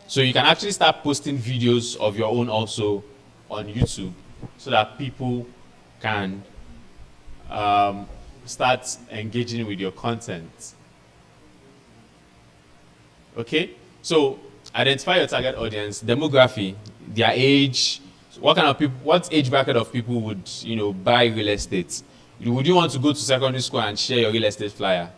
So you can actually start posting videos of your own also on YouTube so that people can start engaging with your content. Okay? So identify your target audience, demography, their age, what kind of people, what age bracket of people would, buy real estate? Would you want to go to secondary school and share your real estate flyer?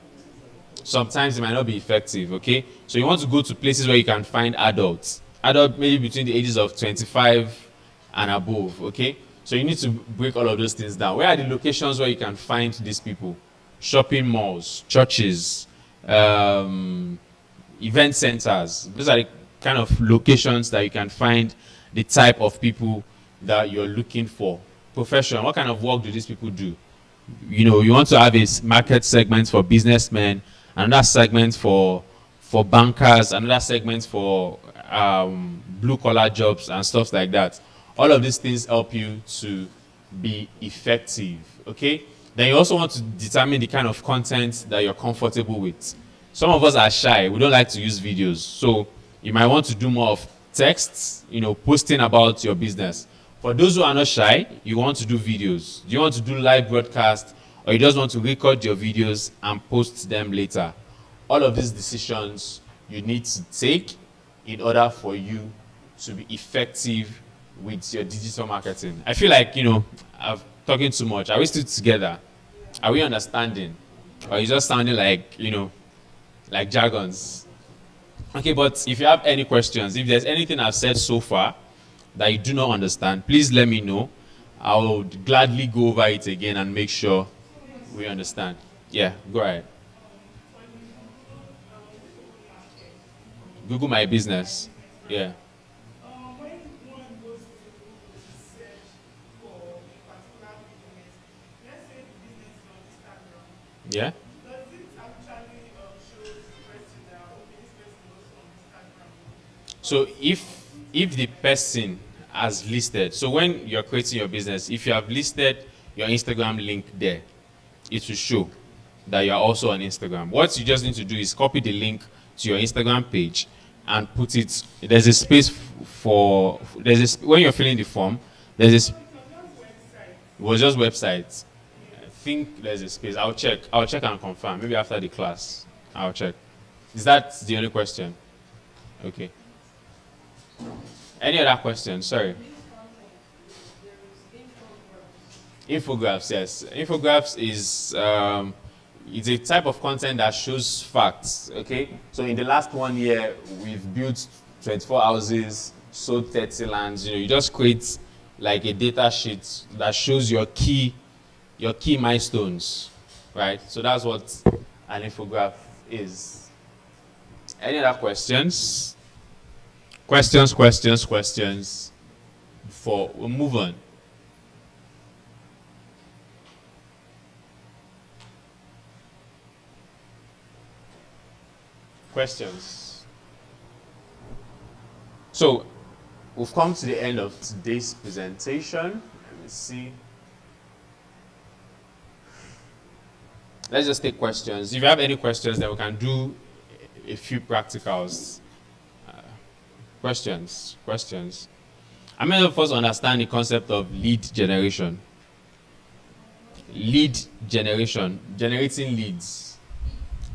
Sometimes it might not be effective, okay? So you want to go to places where you can find adults maybe between the ages of 25 and above, okay? So you need to break all of those things down. Where are the locations where you can find these people? Shopping malls, churches, event centers. Those are the kind of locations that you can find the type of people that you're looking for. Profession, what kind of work do these people do? You want to have a market segment for businessmen, another segment for bankers, another segment for blue collar jobs and stuff like that. All of these things help you to be effective, okay? Then you also want to determine the kind of content that you're comfortable with. Some of us are shy. We don't like to use videos. So you might want to do more of texts, posting about your business. For those who are not shy, you want to do videos. Do you want to do live broadcast, or you just want to record your videos and post them later? All of these decisions you need to take in order for you to be effective with your digital marketing. I feel like, I'm talking too much. Are we still together? Are we understanding? Or are you just sounding like, like jargons? Okay, but if you have any questions, if there's anything I've said so far that you do not understand, please let me know. I will gladly go over it again and make sure we understand. Yeah, go ahead. Google My Business. Yeah. Yeah. So if the person has listed, so when you're creating your business, if you have listed your Instagram link there, it will show that you're also on Instagram. What you just need to do is copy the link to your Instagram page and put it. There's a space for when you're filling the form. There's a it was just website. I think there's a space. I'll check. I'll check and confirm. Maybe after the class, I'll check. Is that the only question? Okay. Any other questions? Sorry. Infographics, yes. Infographics is it's a type of content that shows facts. Okay. So in the last 1 year, we've built 24 houses, sold 30 lands. You know, you just create like a data sheet that shows your key milestones, right? So that's what an infograph is. Any other questions? Questions. Before we move on. Questions. So we've come to the end of today's presentation. Let me see. Let's just take questions. If you have any questions, then we can do a few practicals. Questions. How many of us understand the concept of lead generation? Lead generation, generating leads.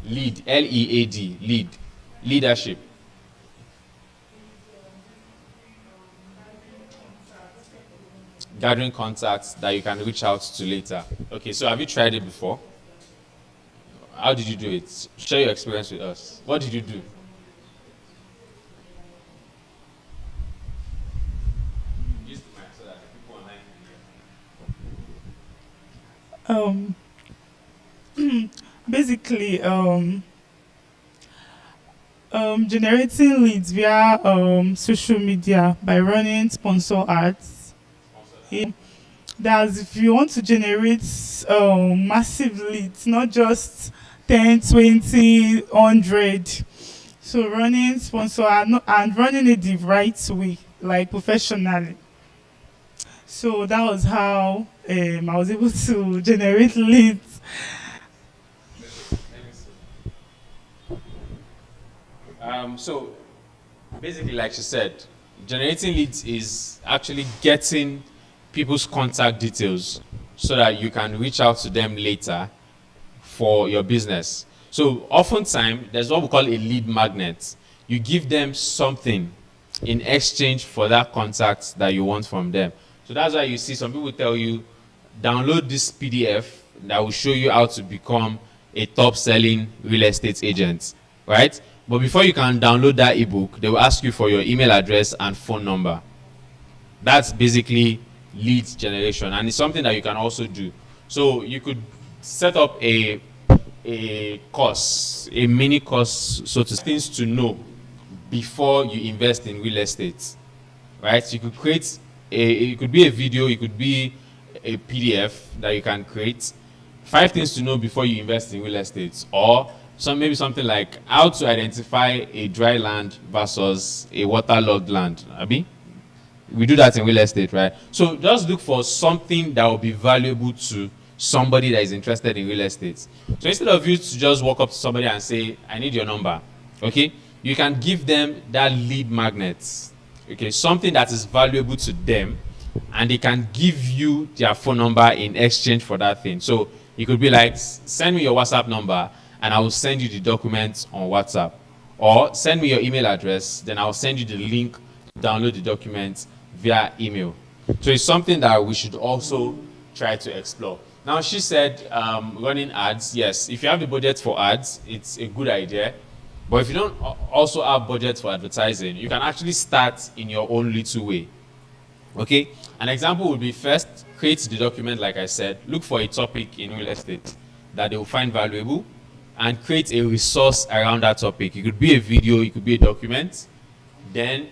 Lead, L-E-A-D, lead, leadership. Gathering contacts that you can reach out to later. Okay, so have you tried it before? How did you do it? Share your experience with us. What did you do? Use the mic so that the people online can hear. Basically, generating leads via social media by running sponsor ads. That's if you want to generate massive leads, not just 10, 20, 100. So running sponsor ad and running it the right way, like professionally. So that was how I was able to generate leads. So basically, like she said, generating leads is actually getting people's contact details so that you can reach out to them later for your business. So oftentimes, there's what we call a lead magnet. You give them something in exchange for that contact that you want from them. So that's why you see some people tell you, download this PDF that will show you how to become a top-selling real estate agent, right? But before you can download that ebook, they will ask you for your email address and phone number. That's basically lead generation, and it's something that you can also do. So you could set up a course, a mini course, so to things to know before you invest in real estate, right? You could create it could be a video, it could be a PDF that you can create. 5 things to know before you invest in real estate, or maybe something like how to identify a dry land versus a waterlogged land. Abi? We do that in real estate, right? So just look for something that will be valuable to somebody that is interested in real estate. So instead of you to just walk up to somebody and say, I need your number, okay? You can give them that lead magnet, okay? Something that is valuable to them, and they can give you their phone number in exchange for that thing. So it could be like, send me your WhatsApp number, and I will send you the documents on WhatsApp. Or send me your email address, then I'll send you the link to download the documents via email. So it's something that we should also try to explore. Now, she said running ads. Yes, if you have the budget for ads, it's a good idea. But if you don't also have budget for advertising, you can actually start in your own little way. Okay? An example would be, first, create the document like I said. Look for a topic in real estate that they will find valuable, and create a resource around that topic. It could be a video, it could be a document. Then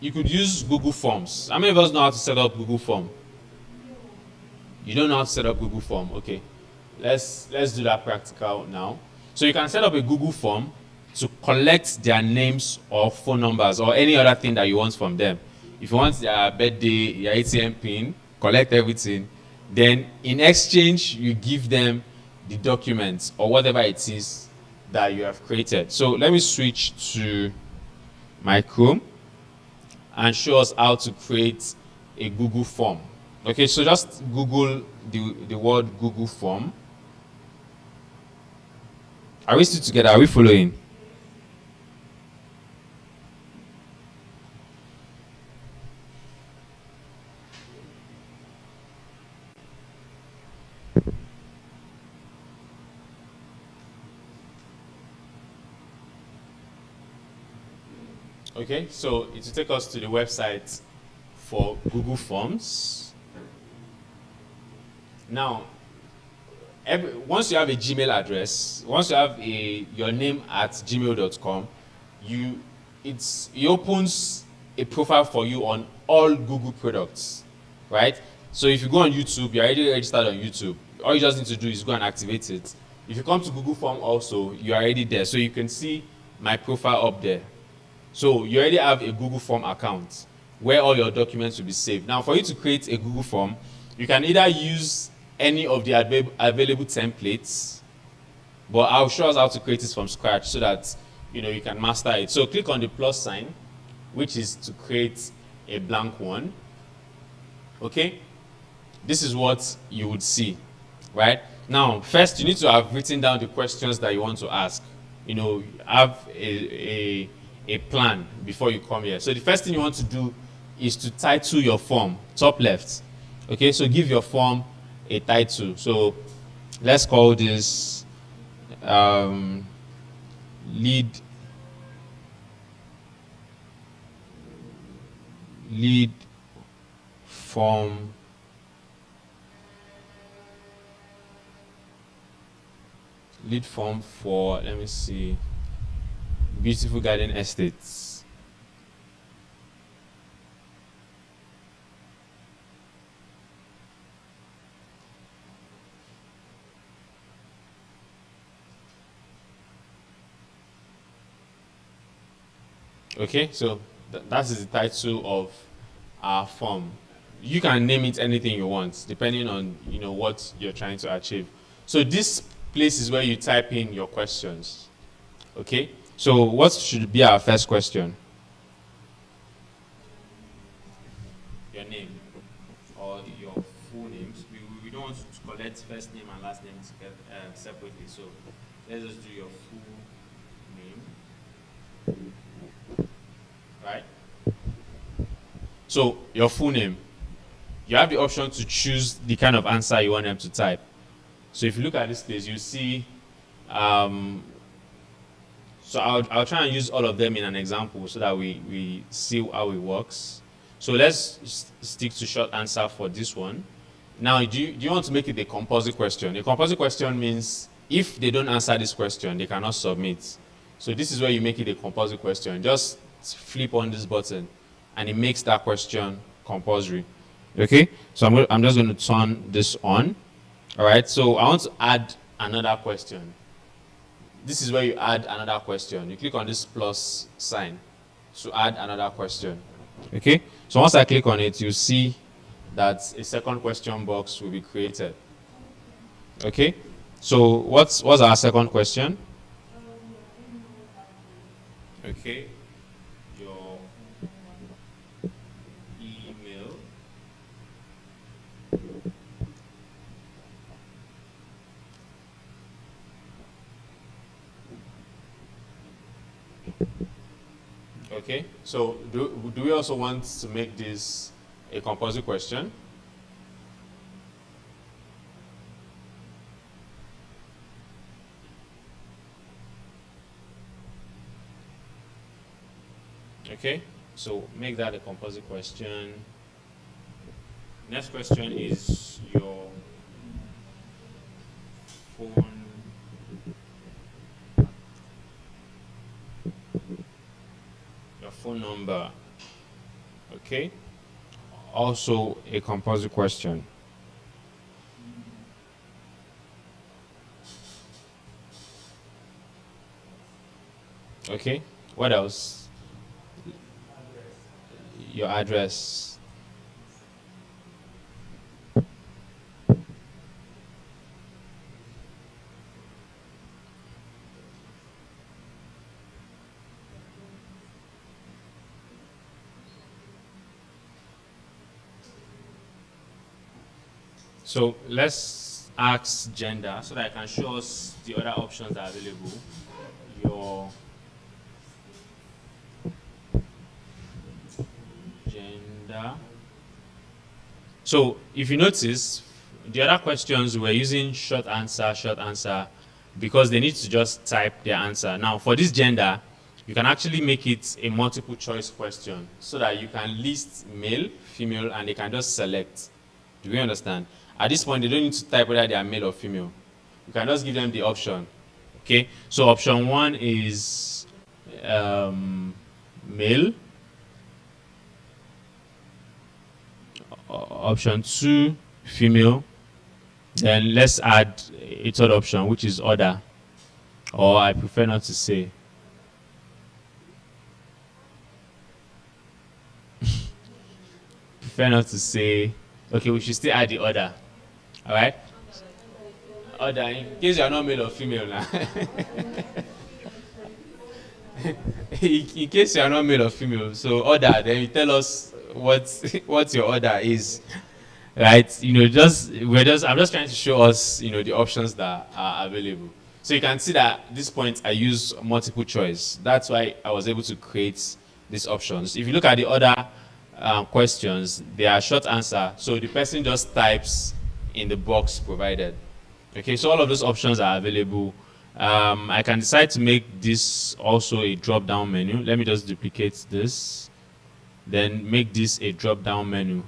you could use Google Forms. How many of us know how to set up Google Form? You don't know how to set up Google Form. Okay. Let's do that practical now. So you can set up a Google Form to collect their names or phone numbers or any other thing that you want from them. If you want their birthday, your ATM pin, collect everything. Then in exchange, you give them the documents or whatever it is that you have created. So let me switch to my Chrome and show us how to create a Google form. Okay, so just Google the word Google form. Are we still together? Are we following? Okay, so it will take us to the website for Google Forms. Now, once you have a Gmail address, once you have your name at gmail.com, it opens a profile for you on all Google products, right? So if you go on YouTube, you're already registered on YouTube. All you just need to do is go and activate it. If you come to Google Form also, you're already there. So you can see my profile up there. So you already have a Google Form account where all your documents will be saved. Now, for you to create a Google Form, you can either use any of the available templates, but I'll show us how to create it from scratch so that you can master it. So click on the plus sign, which is to create a blank one. Okay, this is what you would see, right? Now, first you need to have written down the questions that you want to ask. Have a plan before you come here. So the first thing you want to do is to title your form, top left. Okay, so give your form a title. So let's call this lead form for, let me see, Beautiful Garden Estates. Okay, so that is the title of our form. You can name it anything you want, depending on what you're trying to achieve. So this place is where you type in your questions. Okay, so what should be our first question? Your name or your full names. We don't want to collect first name and last name separately. So let's just do your full name. Right? So your full name. You have the option to choose the kind of answer you want them to type. So if you look at this place, you see, so I'll try and use all of them in an example so that we see how it works. So let's stick to short answer for this one. Now, do you want to make it a composite question? A composite question means if they don't answer this question, they cannot submit. So this is where you make it a composite question. Just flip on this button and it makes that question compulsory. Okay, so I'm just going to turn this on. All right, so I want to add another question. This is where you add another question. You click on this plus sign to add another question. Okay, so once I click on it, you see that a second question box will be created. Okay, so what's our second question? Okay, your email. Okay, so do we also want to make this a composite question? Okay, so make that a composite question. Next question is your phone number. Okay, also a composite question. Okay, what else? Your address. So let's ask gender so that I can show us the other options that are available. Your gender. So if you notice, the other questions we're using short answer, because they need to just type their answer. Now for this gender, you can actually make it a multiple choice question so that you can list male, female, and they can just select. Do we understand? At this point, they don't need to type whether they are male or female. You can just give them the option. Okay, so option 1 is male. Option 2, female. Then let's add a third option, which is other, or I prefer not to say. Prefer not to say. Okay, we should still add the other. All right. Other, in case you are not male or female now. In case you are not male or female, so other. Then you tell us what your order is. Right, I'm just trying to show us, the options that are available. So you can see that at this point I use multiple choice. That's why I was able to create these options. If you look at the other questions, they are short answer. So the person just types in the box provided. Okay, so all of those options are available. I can decide to make this also a drop-down menu. Let me just duplicate this, then make this a drop-down menu.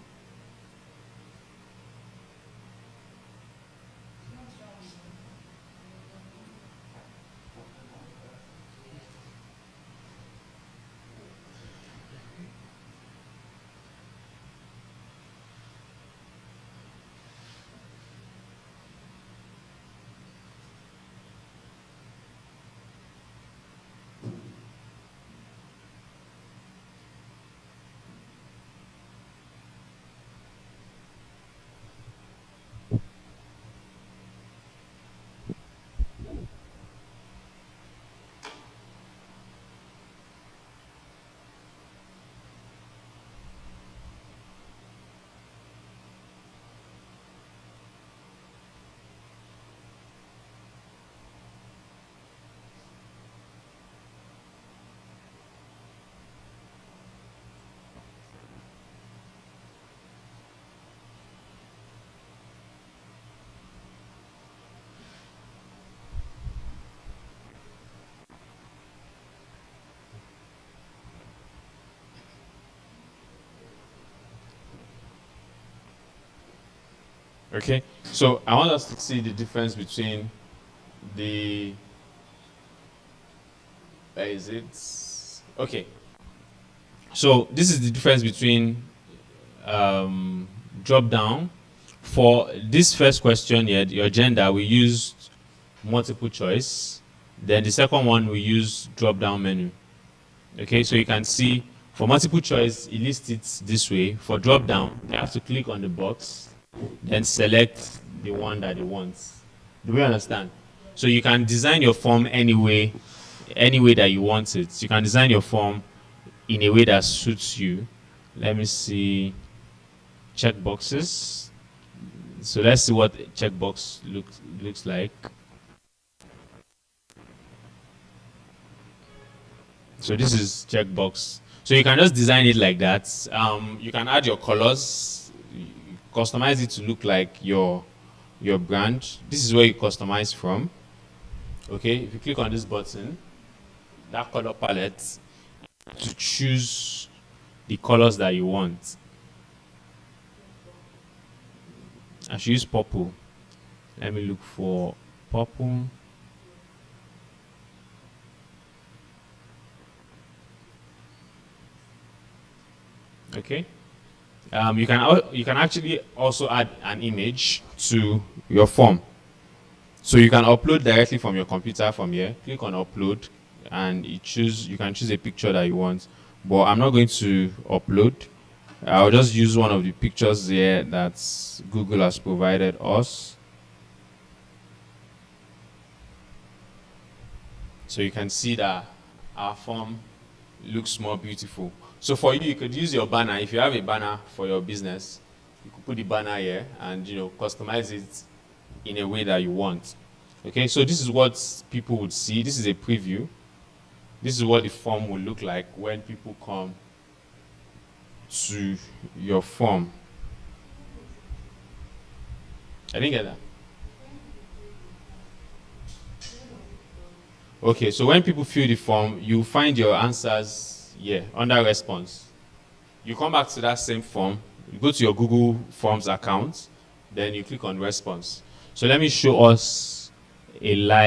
Okay, so I want us to see the difference between the, where is it? Okay, so this is the difference between drop down. For this first question here, your gender, we used multiple choice. Then the second one, we use drop down menu. Okay, so you can see for multiple choice, it lists it this way. For drop down, you have to click on the box, then select the one that you want. Do we understand? So you can design your form any way that you want it. You can design your form in a way that suits you. Let me see. Checkboxes. So let's see what checkbox looks like. So this is checkbox. So you can just design it like that. You can add your colors, customize it to look like your brand. This is where you customize from. Okay, if you click on this button, that color palette, to choose the colors that you want. I should use purple. Let me look for purple. Okay. You can actually also add an image to your form. So you can upload directly from your computer from here. Click on upload, and you can choose a picture that you want. But I'm not going to upload. I'll just use one of the pictures here that Google has provided us. So you can see that our form looks more beautiful. So for you, you could use your banner. If you have a banner for your business, You could put the banner here and customize it in a way that you want. Okay, so this is what people would see. This is a preview. This is what the form will look like when people come to your form. I didn't get that. Okay, so when people fill the form, you find your answers here under response. You come back to that same form, you go to your Google Forms account, then you click on response. So let me show us a live